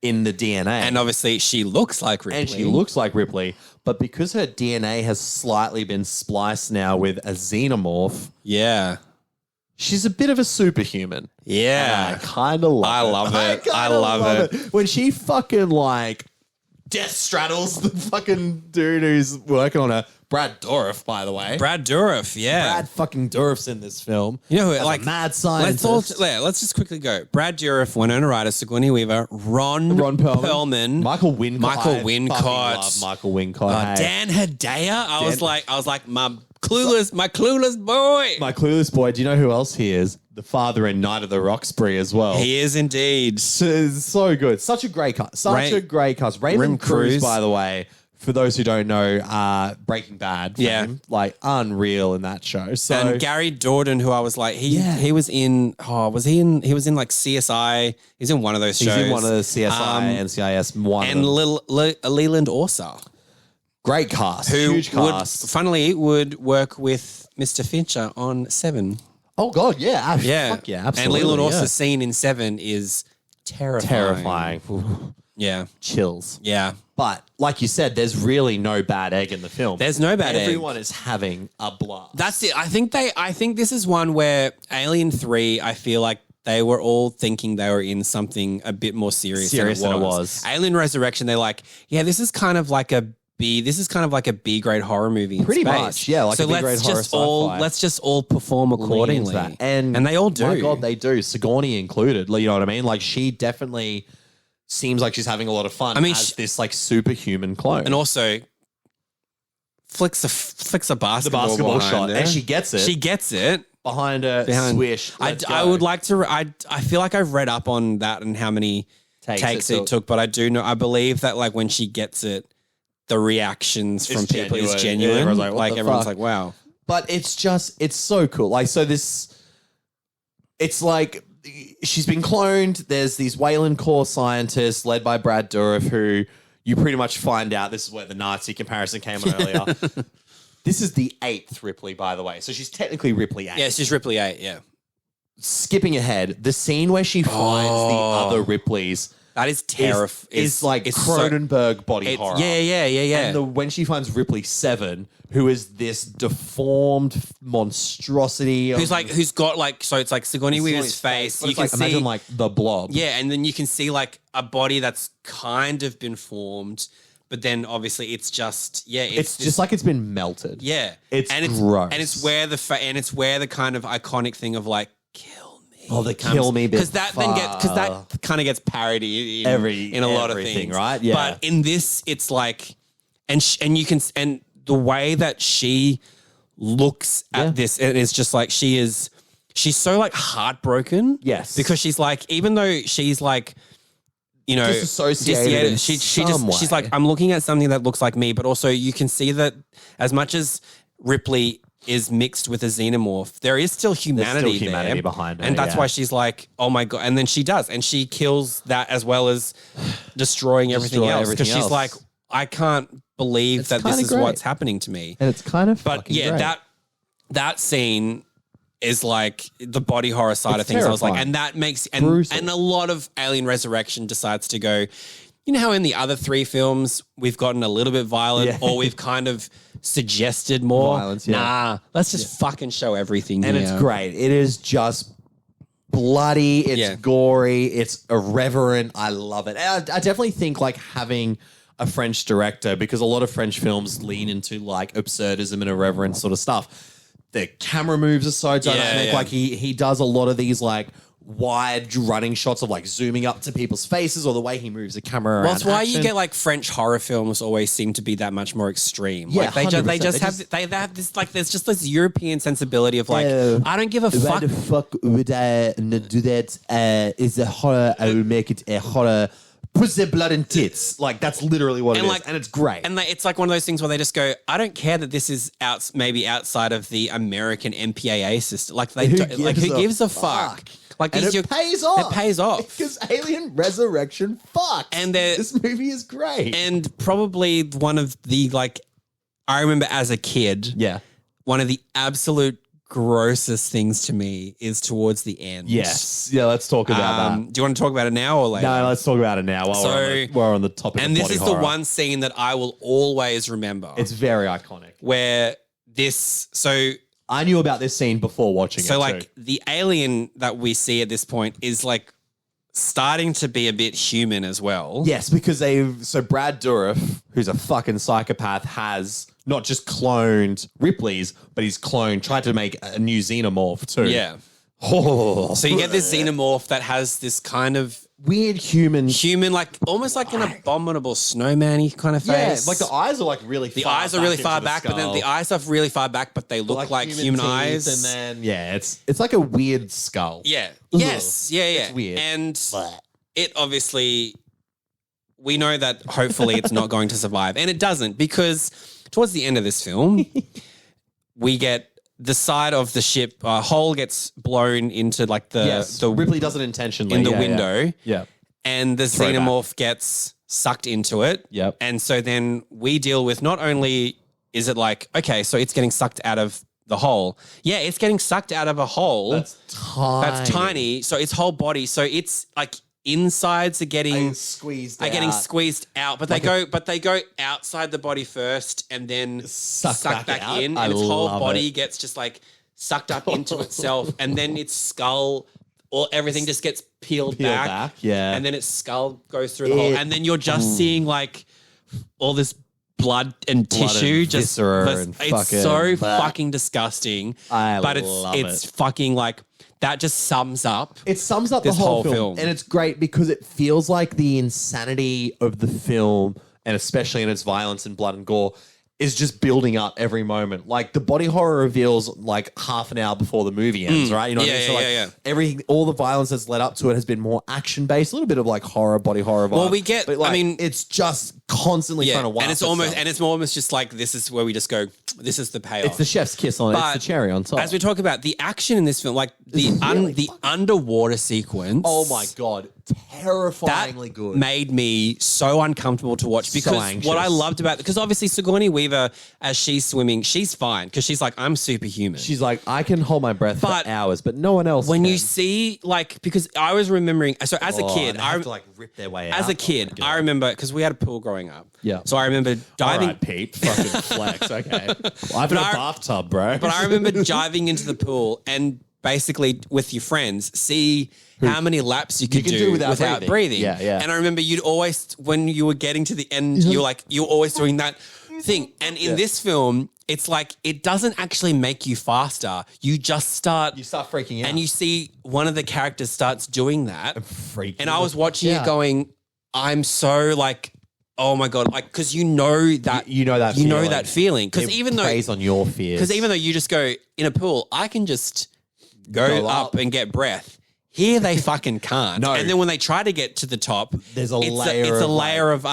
in the DNA. And obviously she looks like Ripley. But because her DNA has slightly been spliced now with a xenomorph. Yeah. She's a bit of a superhuman. Yeah. I kind of love it. I love it. When she fucking like death straddles the fucking dude who's working on her. Brad Dourif, by the way. Brad Dourif, yeah. Brad fucking Dourif's in this film. You know who, as like, a mad scientist. Let's just quickly go. Brad Dourif, Winona Ryder, Sigourney Weaver, Ron Perlman, Michael Wincott. I love Michael Wincott. Dan Hedaya. I was like, my clueless boy. My clueless boy. Do you know who else he is? The father in Night of the Roxbury as well. He is indeed. So good. Such a great cast. Raymond Cruz, by the way. For those who don't know, Breaking Bad, fame, like unreal in that show. So and Gary Dourdan, who I was like, he was in like CSI. He's in one of those shows. He's in one of the CSI, NCIS, one and of them. Leland Orser. Great cast, huge cast. Funnily, would work with Mr. Fincher on Seven. Oh God, yeah, Fuck yeah, absolutely. And Leland Orser's scene in Seven is terrifying. Ooh. Yeah, chills. Yeah. But like you said, there's really no bad egg in the film. There's no bad egg. Everyone is having a blast. That's it. I think this is one where Alien 3, I feel like they were all thinking they were in something a bit more serious than it was. Alien Resurrection, they're like, yeah, this is kind of like a B grade horror movie in Pretty space. much, yeah, like so a B grade horror sci-fi. let's just all perform accordingly. And they all do. My God, they do. Sigourney included. You know what I mean? Like she definitely seems like she's having a lot of fun as this like superhuman clone. And also flicks a basketball shot. her. And she gets it. She gets it. Behind her, swish. I would like to. I feel like I've read up on that and how many takes it took, but I do know. I believe that like when she gets it, the reactions from people is genuine. Yeah, everyone's like, everyone's like, wow. But it's so cool. Like so, it's like she's been cloned. There's these Wayland core scientists led by Brad Dourif, who you pretty much find out. This is where the Nazi comparison came earlier. This is the 8th Ripley, by the way. So she's technically Ripley 8. Yeah, she's Ripley 8, yeah. Skipping ahead, the scene where she finds the other Ripleys. That is terrifying. It's like Cronenberg body horror. Yeah. And when she finds Ripley 7, who is this deformed monstrosity. Who's got like, so it's like Sigourney Weaver's face. You can see, imagine like the blob. Yeah, and then you can see like a body that's kind of been formed. But then obviously it's just it's just like it's been melted. Yeah, it's gross, and it's where the kind of iconic thing of like kill me. Oh, the kill me bit, because that kind of gets parodied in a lot of things, right? Yeah, but in this it's like, and the way that she looks at this, and it's just like she's so like heartbroken. Yes, because she's like, even though she's like, you know, disassociated. She's like, I'm looking at something that looks like me, but also you can see that as much as Ripley is mixed with a xenomorph, there is still humanity, there, behind her, and that's why she's like, oh my God. And then she does, and she kills that as well as destroying everything else, because she's like, I can't believe that this is what's happening to me, and it's kind of but great. that scene is like the body horror side of things. Terrifying. I was like, and that makes, and a lot of Alien Resurrection decides to go, you know how in the other 3 films we've gotten a little bit violent or we've kind of suggested more violence. Nah, let's just fucking show everything. And it's great. It is just bloody. It's gory. It's irreverent. I love it. And I definitely think like having a French director, because a lot of French films lean into like absurdism and irreverent sort of stuff. The camera moves are so dynamic. Like he does a lot of these like wide running shots of like zooming up to people's faces, or the way he moves the camera around. Well, that's why action. you get like French horror films always seem to be that much more extreme. Yeah, like they just have this like, there's just this European sensibility of like, I don't give a fuck. Why the fuck would I not do that? Is a horror? I will make it a horror. Put their blood and tits. Like, that's literally what it is. And it's great. And it's like one of those things where they just go, I don't care that this is maybe outside of the American MPAA system. Like, who gives a fuck? Like, and it pays off. It pays off. Because Alien Resurrection fucks. And this movie is great. And probably one of the, like, I remember as a kid, one of the absolute grossest things to me is towards the end. Yes. Yeah, let's talk about that. Do you want to talk about it now or later? No, let's talk about it now while we're on the topic of body horror. And this is the one scene that I will always remember. It's very iconic. Where I knew about this scene before watching it. So like the alien that we see at this point is like starting to be a bit human as well. Yes, because Brad Dourif, who's a fucking psychopath, has not just cloned Ripley's, but he's tried to make a new xenomorph too. Yeah. Oh. So you get this xenomorph that has this kind of weird human, like almost like an abominable snowman-y kind of face. Yeah, like the eyes are like really far back. The eyes are really far back, but then the eyes are really far back, but they look like human eyes. And then it's like a weird skull. Yeah. Ugh. Yes. Yeah. It's weird. And it obviously, we know that hopefully it's not going to survive, and it doesn't, because towards the end of this film, we get the side of the ship, hole gets blown into like the Ripley does it intentionally in the window. Yeah. And the xenomorph gets sucked into it. Yep. And so then we deal with, not only is it like, okay, so it's getting sucked out of the hole. Yeah, it's getting sucked out of a hole. That's tiny. So its whole body. So it's like insides are getting squeezed out, but they go outside the body first and then suck back out. in, and its whole body gets just like sucked up into itself, and then its skull or everything just gets peeled back. Yeah. And then its skull goes through the hole, and then you're just seeing like all this blood and tissue, and just viscera and it's so fucking disgusting. But it's fucking like that just sums up. It sums up this the whole film, and it's great because it feels like the insanity of the film, and especially in its violence and blood and gore, is just building up every moment. Like the body horror reveals like half an hour before the movie ends, right? You know what I mean? So like everything, all the violence that's led up to it has been more action based, a little bit of like horror, body horror. Well, we get, but like, I mean, it's just constantly trying to wipe and it's almost just like this is where we just go. This is the payoff. It's the chef's kiss on it. It's the cherry on top. As we talk about the action in this film, like the underwater sequence. Oh my god, terrifyingly good. Made me so uncomfortable to watch because what I loved about because obviously Sigourney Weaver, as she's swimming, she's fine because she's like, I'm superhuman. She's like, I can hold my breath for hours, but no one else. When you see like, because I was remembering, so as a kid, I have to like rip their way out. As a kid, I remember because we had a pool growing up. Yeah. So I remember diving. All right, Pete, fucking flex. Okay. Well, I've got a bathtub, bro. But I remember diving into the pool and basically with your friends see how many laps you could do without breathing. Yeah, yeah. And I remember you'd always, when you were getting to the end, you're always doing that thing. And in this film, it's like it doesn't actually make you faster. You start freaking out. And you see one of the characters starts doing that. Freaking. And I was watching it going, I'm so like, oh my god! Like, because you know that feeling. Because even though preys on your fears, because even though you just go in a pool, I can just go up and get breath. Here they fucking can't. No. And then when they try to get to the top, there's a layer of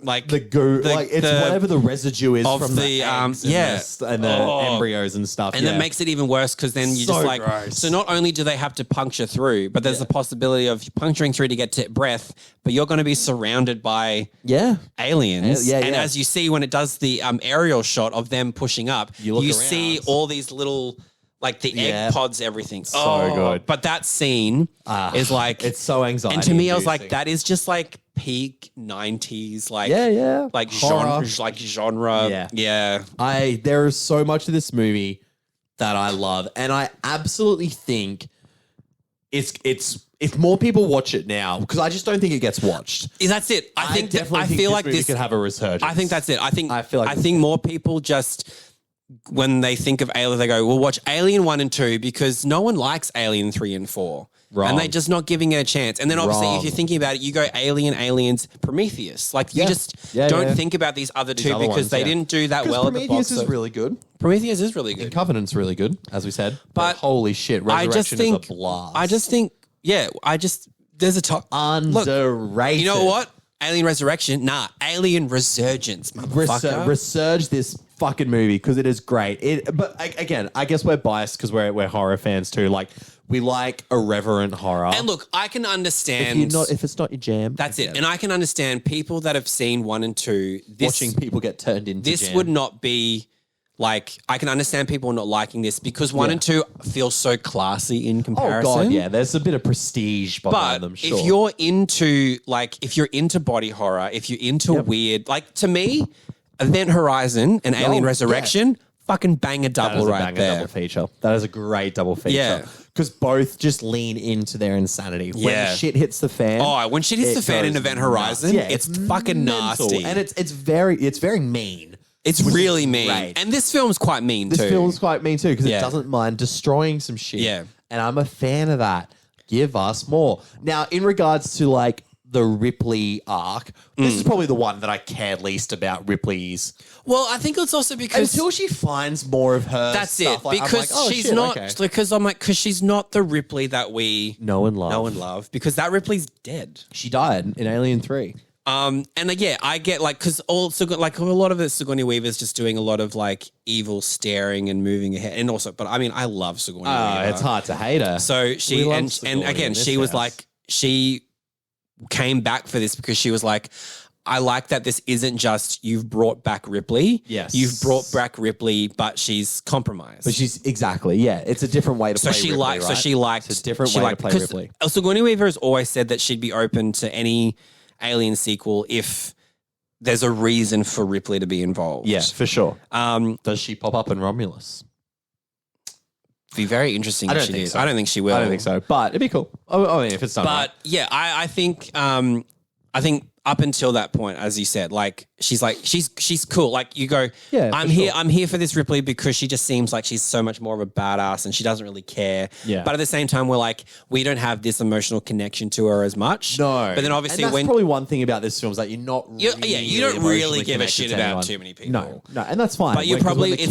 like the goo, it's whatever the residue is from the eggs and the embryos and stuff. And that makes it even worse because then you just like gross. So not only do they have to puncture through, but there's the possibility of puncturing through to get to breath, but you're going to be surrounded by aliens. And as you see when it does the aerial shot of them pushing up, you see all these little. Like the egg pods, everything. So good. But that scene is like... It's so anxiety. And to me, I was like, that is just like peak 90s, like... Like genre. Yeah. There is so much of this movie that I love. And I absolutely think it's if more people watch it now, because I just don't think it gets watched. That's it. I feel like this could have a resurgence. I think that's it. I think more people just... When they think of Alien, they go, well, watch Alien 1 and 2 because no one likes Alien 3 and 4. Wrong. And they're just not giving it a chance. And then obviously, if you're thinking about it, you go Aliens, Prometheus. Like, you just don't think about these other two because they didn't do that well at the box. Prometheus is really good. Prometheus is really good. And Covenant's really good, as we said. But holy shit, Resurrection is a blast. I just think, there's a top. Underrated. You know what? Alien Resurrection? Nah, Alien Resurgence, motherfucker. Resurge this fucking movie because it is great. But again, I guess we're biased because we're horror fans too. Like we like irreverent horror. And look, I can understand if it's not your jam. That's it. And I can understand people that have seen 1 and 2. Watching people get turned into this jam. would not be like I can understand people not liking this because 1 and 2 feel so classy in comparison. Oh god, yeah. There's a bit of prestige behind them. Sure. If you're into body horror, if you're into weird, like to me. Event Horizon and Alien Resurrection, fucking bang a double right there. Double feature. That is a great double feature. Yeah. Because both just lean into their insanity. When shit hits the fan. Oh, when shit hits the fan in Event Horizon, it's fucking mental. nasty. And it's very mean. It's really mean. Great. And this film's quite mean too. This film's quite mean too because it doesn't mind destroying some shit. Yeah. And I'm a fan of that. Give us more. Now, in regards to like the Ripley arc. This is probably the one that I care least about Ripley's. Well, I think it's also because until she finds more of her. That's stuff, it. like, because she's not. Okay. Because she's not the Ripley that we know and love. Because that Ripley's dead. She died in Alien 3. And I get like because also like a lot of it, Sigourney Weaver's just doing a lot of like evil staring and moving ahead, and also, but I mean, I love Sigourney Weaver. It's hard to hate her. So she and again, she was like she came back for this because she was like, I like that this isn't just you've brought back Ripley. Yes. You've brought back Ripley, but she's compromised. But she's exactly, it's a different way to play Ripley, right? So she liked... It's a different way to play Ripley. Sigourney Weaver has always said that she'd be open to any Alien sequel if there's a reason for Ripley to be involved. Yeah, for sure. Does she pop up in Romulus? Be very interesting if she did. So. I don't think she will. I don't think so, but it'd be cool. I mean, if it's done right. But yeah, I think up until that point, as you said, like she's cool. Like you go, I'm here for this Ripley because she just seems like she's so much more of a badass and she doesn't really care. Yeah. But at the same time, we don't have this emotional connection to her as much. No. But then obviously and that's probably one thing about this film is that you don't really give a shit about too many people. No, and that's fine. But it's probably it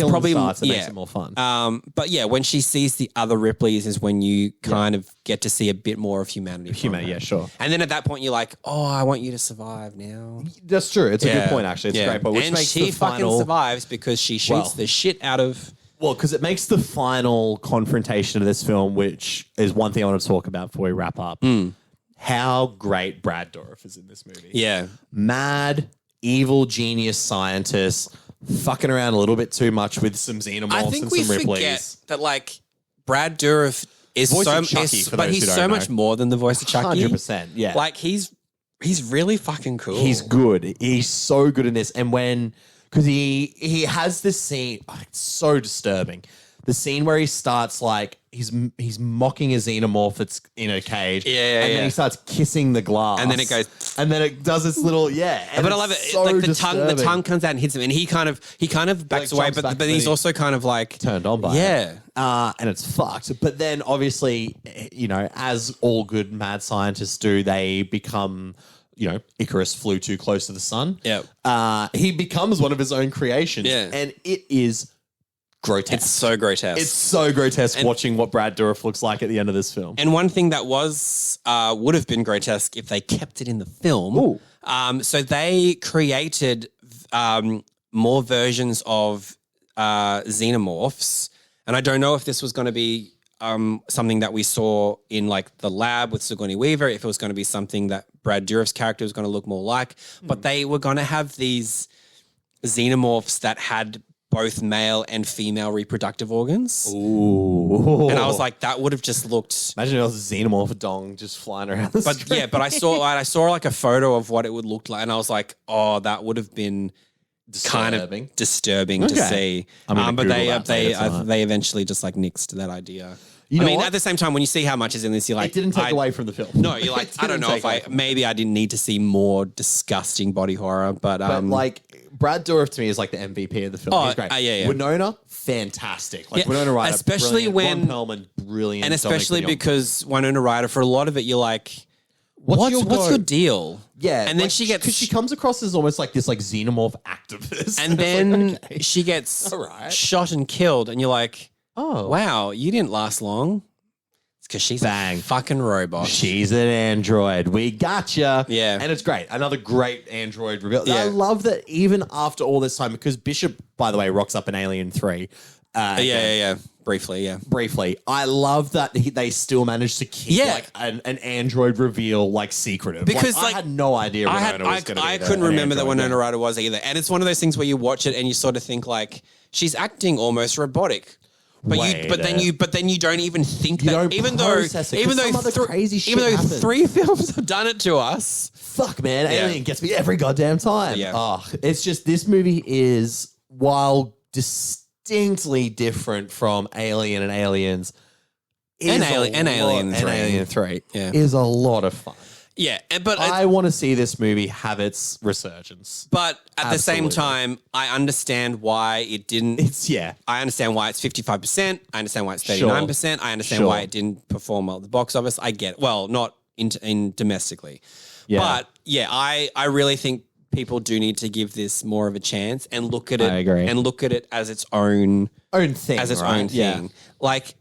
makes it more fun. But yeah, when she sees the other Ripleys is when you kind of get to see a bit more of humanity. Yeah, sure. And then at that point, you're like, oh, I want you to survive now. That's true. It's a good point, actually. It's a great point. Which and makes she the final... fucking survives because she shoots the shit out of... Well, because it makes the final confrontation of this film, which is one thing I want to talk about before we wrap up. How great Brad Dourif is in this movie. Yeah. Mad, evil, genius scientist, fucking around a little bit too much with some xenomorphs and some Ripleys. Forget that, like, Brad Dourif is he's so much more than the voice of Chucky. 100%, yeah. Like, he's really fucking cool. He's good. He's so good in this. And because he has this scene, it's so disturbing. The scene where he starts like he's mocking a xenomorph that's in a cage. And then he starts kissing the glass. And then it goes. And then it does this little But I love it. So like the tongue comes out and hits him, and he kind of backs away, but he's also kind of like turned on by it. And it's fucked. But then obviously, as all good mad scientists do, they become. Icarus flew too close to the sun. Yeah. He becomes one of his own creations. Yeah. And it is grotesque. It's so grotesque. It's so grotesque watching what Brad Dourif looks like at the end of this film. And one thing that would have been grotesque if they kept it in the film. So they created more versions of xenomorphs. And I don't know if this was going to be something that we saw in like the lab with Sigourney Weaver, if it was going to be something that Brad Dourif's character was going to look more like, but they were going to have these xenomorphs that had both male and female reproductive organs. Ooh. And I was like, that would have just looked... Imagine it was a xenomorph dong just flying around the street. Yeah, but I saw like a photo of what it would look like and I was like, oh, that would have been... kind of disturbing to see. But they eventually just like nixed that idea. At the same time, when you see how much is in this, you're like... It didn't take away from the film. No, you're like, I don't know if maybe I didn't need to see more disgusting body horror, but like, Brad Dourif to me is like the MVP of the film. He's great. Yeah. Winona, fantastic. Like Winona Ryder, especially brilliant. Ron Perlman, brilliant. And especially because Winona Ryder, for a lot of it, you're like... What's your deal? Yeah. And then she gets... Because she comes across as almost like this like xenomorph activist. And then she gets shot and killed and you're like, oh, wow, you didn't last long. It's because she's a fucking robot. She's an android. We gotcha. Yeah. And it's great. Another great android reveal. Yeah. I love that even after all this time, because Bishop, by the way, rocks up in Alien 3. Briefly. I love that they still managed to keep like an android reveal like secretive. Because I had no idea Winona was going to be I couldn't remember that Winona Ryder was either. And it's one of those things where you watch it and you sort of think like she's acting almost robotic. But then you don't even think that even though three films have done it to us. Fuck man, Alien gets me every goddamn time. Yeah. It's just this movie is while distinctly different from Alien and Aliens and Alien 3 is a lot of fun. Yeah, but I want to see this movie have its resurgence. But at the same time, I understand why it didn't. I understand why it's 55%. I understand why it's 39%. I understand why it didn't perform well at the box office. I get it. Well, not in domestically. Yeah. But yeah, I really think people do need to give this more of a chance and look at it. I agree. And look at it as its own thing. As its own thing. Like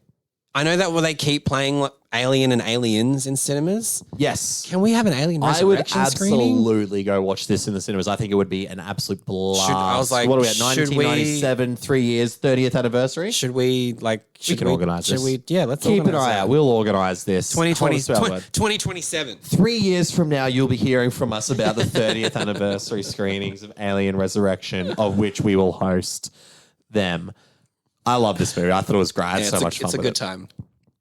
I know that they keep playing like Alien and Aliens in cinemas. Yes. Can we have an Alien I would Resurrection screening? absolutely go watch this in the cinemas. I think it would be an absolute blast. I was like, what are we at? should we- 1997, 3 years, 30th anniversary? Should we like? We can organise this. Yeah, let's Keep an organise eye that. out. We'll organise this. 2020, Hold us to our word. 2027. 3 years from now, you'll be hearing from us about the 30th anniversary screenings of Alien Resurrection, of which we will host them. I love this movie. I thought it was great. I had so much fun It's a with good it. time.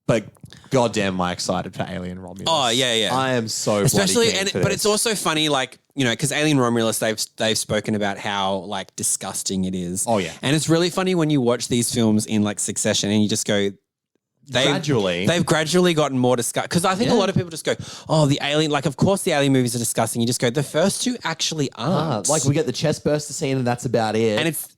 But goddamn, am I excited for Alien Romulus? Oh, yeah. I am so Especially, bloody keen for but this. it's also funny, like, you know, because Alien Romulus, they've spoken about how like disgusting it is. Oh, yeah. And it's really funny when you watch these films in like succession and you just go, they've gradually gotten more disgusting. Because I think a lot of people just go, oh, the Alien, like, of course the Alien movies are disgusting. You just go, the first two actually aren't. like we get the chest burster scene and that's about it. And it's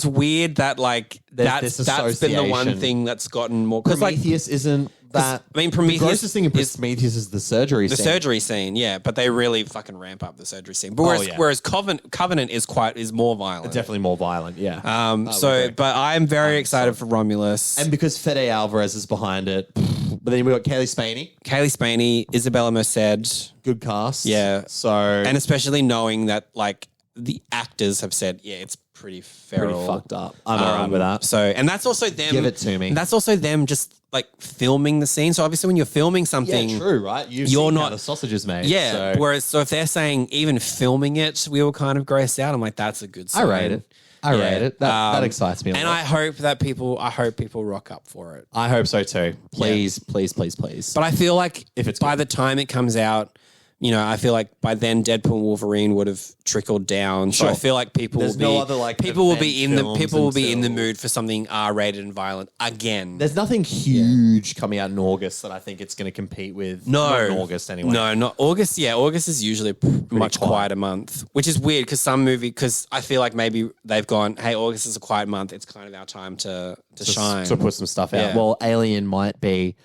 weird that like There's that's been the one association. thing that's gotten more, because like Prometheus isn't that. I mean, the Prometheus grossest thing in Prometheus is the surgery the scene. surgery scene, yeah, but they really fucking ramp up the surgery scene. But whereas Covenant is more violent. Definitely more violent, yeah. But I'm very excited for Romulus. And because Fede Alvarez is behind it. But then we got Kaylee Spaney, Isabella Merced, good cast. Yeah. So and especially knowing that like the actors have said, yeah, it's pretty feral. pretty fucked up. I'm alright with that. So, and that's also them. Give it to me. That's also them just like filming the scene. So obviously when you're filming something. Yeah, true, right? You're not how the sausage is made. Yeah. So. So if they're saying even filming it, we were kind of grossed out. I'm like, that's a good sign. I rate it. I rate it. That excites me a lot. And I hope people rock up for it. I hope so too. Please. But I feel like If it's by good. the time it comes out, you know, I feel like by then Deadpool and Wolverine would have trickled down. So Sure. I feel like people There's will be no other, like, people will event be in the films people will be in the until- mood for something R-rated and violent again. There's nothing huge coming out in August that I think it's going to compete with. Not in August anyway. No, not August. Yeah, August is usually a much quiet. quieter month, which is weird because I feel like maybe they've gone, hey, August is a quiet month. It's kind of our time to shine. To put some stuff out. Yeah. Well, Alien might be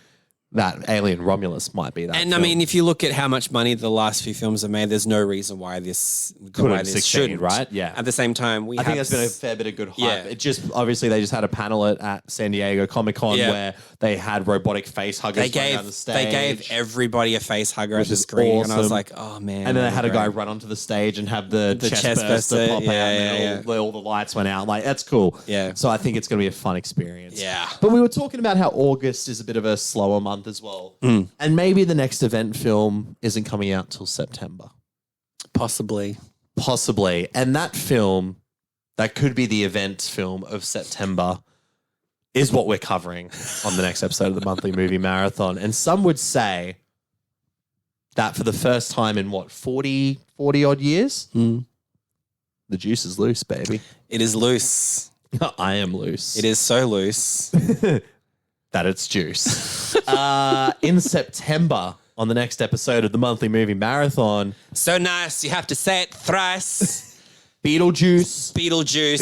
that. Alien Romulus might be that. And I mean, if you look at how much money the last few films have made, there's no reason why this succeed, shouldn't, right? Yeah. At the same time, I think there's been a fair bit of good hype. Yeah. It just obviously they just had a panel at San Diego Comic-Con Yeah. where they had robotic face huggers running down the stage. they gave everybody a face hugger at the is screen, and I was awesome. like, oh man. And then they had a guy great. run onto the stage and have the chest burster burster, pop out, and yeah, then all the lights went out. Like, that's cool. Yeah. So I think it's going to be a fun experience. Yeah. But we were talking about how August is a bit of a slower month as well. And maybe the next event film isn't coming out till September. Possibly. And that film, that could be the event film of September, is what we're covering on the next episode of the Monthly Movie Marathon. And some would say that for the first time in 40 odd years, the juice is loose, baby. It is loose. I am loose. It is so loose. That it's juice. In September, on the next episode of the Monthly Movie Marathon, So nice. You have to say it thrice. Beetlejuice. Beetlejuice.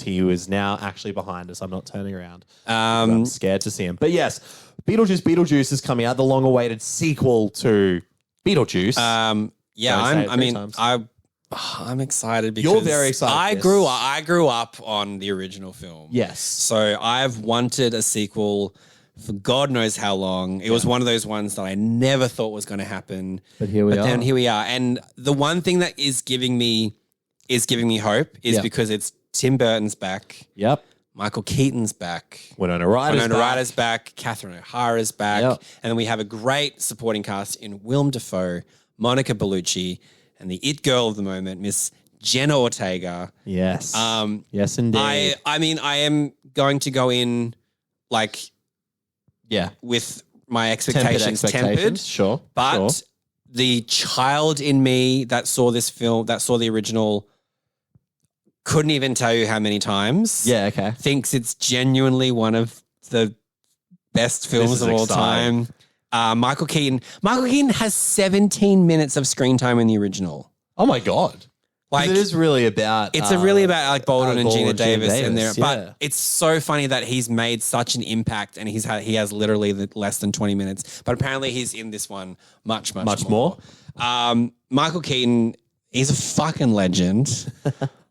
He is now actually behind us. I'm not turning around. Um, I'm scared to see him. But yes, Beetlejuice is coming out, the long-awaited sequel to Beetlejuice. Yeah, Don't say it I 3 mean, times. I'm excited because You're very excited I for this. grew up on the original film. Yes. So I've wanted a sequel for God knows how long. It was one of those ones that I never thought was going to happen. But here we are. Then here we are. And the one thing that is giving me hope is Yeah. because it's Tim Burton's back, Yep. Michael Keaton's back, Winona Ryder's back, Catherine O'Hara's back, Yep. and then we have a great supporting cast in Willem Dafoe, Monica Bellucci, and the it girl of the moment, Miss Jenna Ortega. Yes. Yes, indeed. I mean, I am going to go in like yeah. with my expectations tempered, Sure. but sure. the child in me that saw this film, that saw the original, couldn't even tell you how many times. Yeah, okay. Thinks it's genuinely one of the best films is of all exciting. time. Michael Keaton has 17 minutes of screen time in the original. Oh my God. Like, it is really about. it's really about Alec Baldwin and Gina Baldwin and Gina Davis in there. Davis, But yeah. it's so funny that he's made such an impact and he has literally less than 20 minutes. But apparently he's in this one much more. Michael Keaton, he's a fucking legend.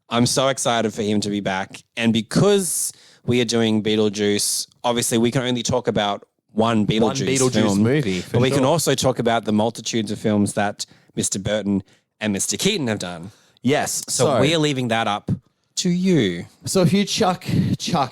I'm so excited for him to be back. And because we are doing Beetlejuice. Obviously, we can only talk about one Beetlejuice film, movie, but we can also talk about the multitudes of films that Mr. Burton and Mr. Keaton have done. Yes. So we are leaving that up to you. So if you check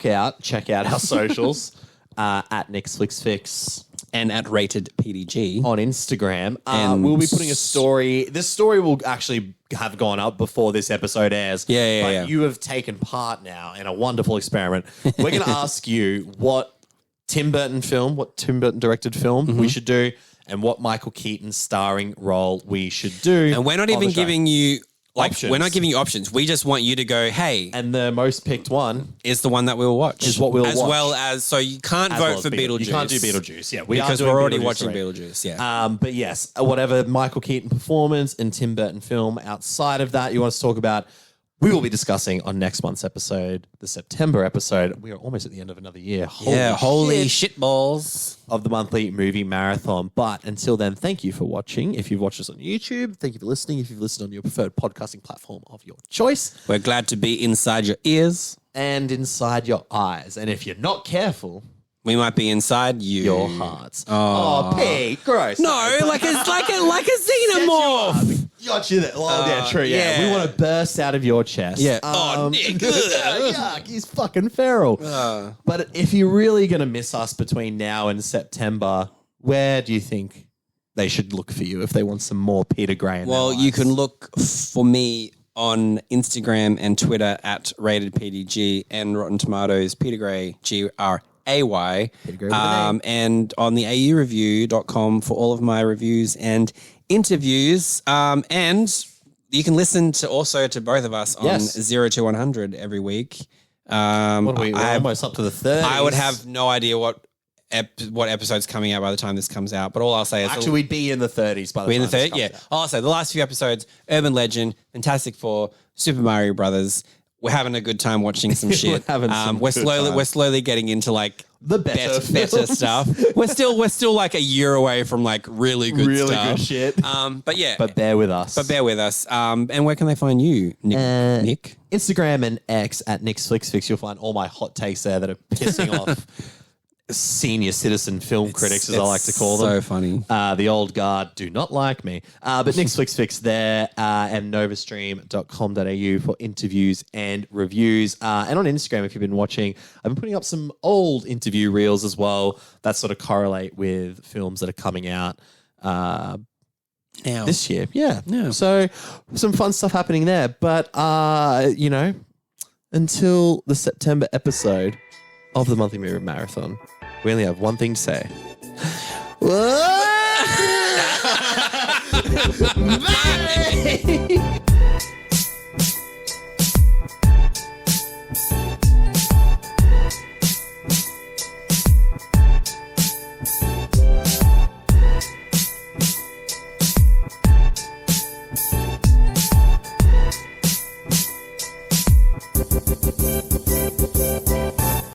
out our socials at nicksflicksfix And at Rated PDG on Instagram, And we'll be putting a story. This story will actually have gone up before this episode airs. But you have taken part now in a wonderful experiment. We're going to ask you what Tim Burton directed film we should do, and what Michael Keaton starring role we should do. And we're not even giving you options. We're not giving you options. We just want you to go, hey. And the most picked one is the one that we'll watch. Is what we'll watch. As well as, so you can't vote for Beetlejuice. You can't do Beetlejuice, yeah. Because we're already watching Beetlejuice, yeah. But yes, whatever Michael Keaton performance and Tim Burton film outside of that you want us to talk about, we will be discussing on next month's episode, the September episode. We are almost at the end of another year. Holy shit balls. Of the monthly movie marathon. But until then, thank you for watching. If you've watched us on YouTube, thank you for listening. If you've listened on your preferred podcasting platform of your choice. We're glad to be inside your ears. And inside your eyes. And if you're not careful, we might be inside your hearts. Oh, Pete, gross. No, like a xenomorph. Got you there. Well, yeah, true. Yeah. We want to burst out of your chest. Yeah. Nick. Yuck, he's fucking feral. But if you're really going to miss us between now and September, where do you think they should look for you if they want some more Peter Gray in their lives? You can look for me on Instagram and Twitter at RatedPDG and Rotten Tomatoes, Peter Gray, GRAY. And on the aureview.com for all of my reviews and interviews. And you can listen to both of us on 0 to 100 every week. What are we? We're almost up to the 30s. I would have no idea what episode's coming out by the time this comes out, but all I'll say is actually we'd be in the 30s by the time this comes out. All I'll say, the last few episodes: Urban Legend, Fantastic Four, Super Mario Brothers. We're having a good time watching some shit. We're slowly getting into like the better stuff. We're still like a year away from like really good stuff. Good shit. But bear with us. And where can they find you, Nick? Instagram and X at nicksflicksfix. You'll find all my hot takes there that are pissing off senior citizen film critics, as I like to call them. So funny. The old guard do not like me. But nicksflicksfix there and novastream.com.au for interviews and reviews. And on Instagram, if you've been watching, I've been putting up some old interview reels as well that sort of correlate with films that are coming out this year. Yeah. So some fun stuff happening there. But, until the September episode of the Monthly Movie Marathon, we only have one thing to say. Bye!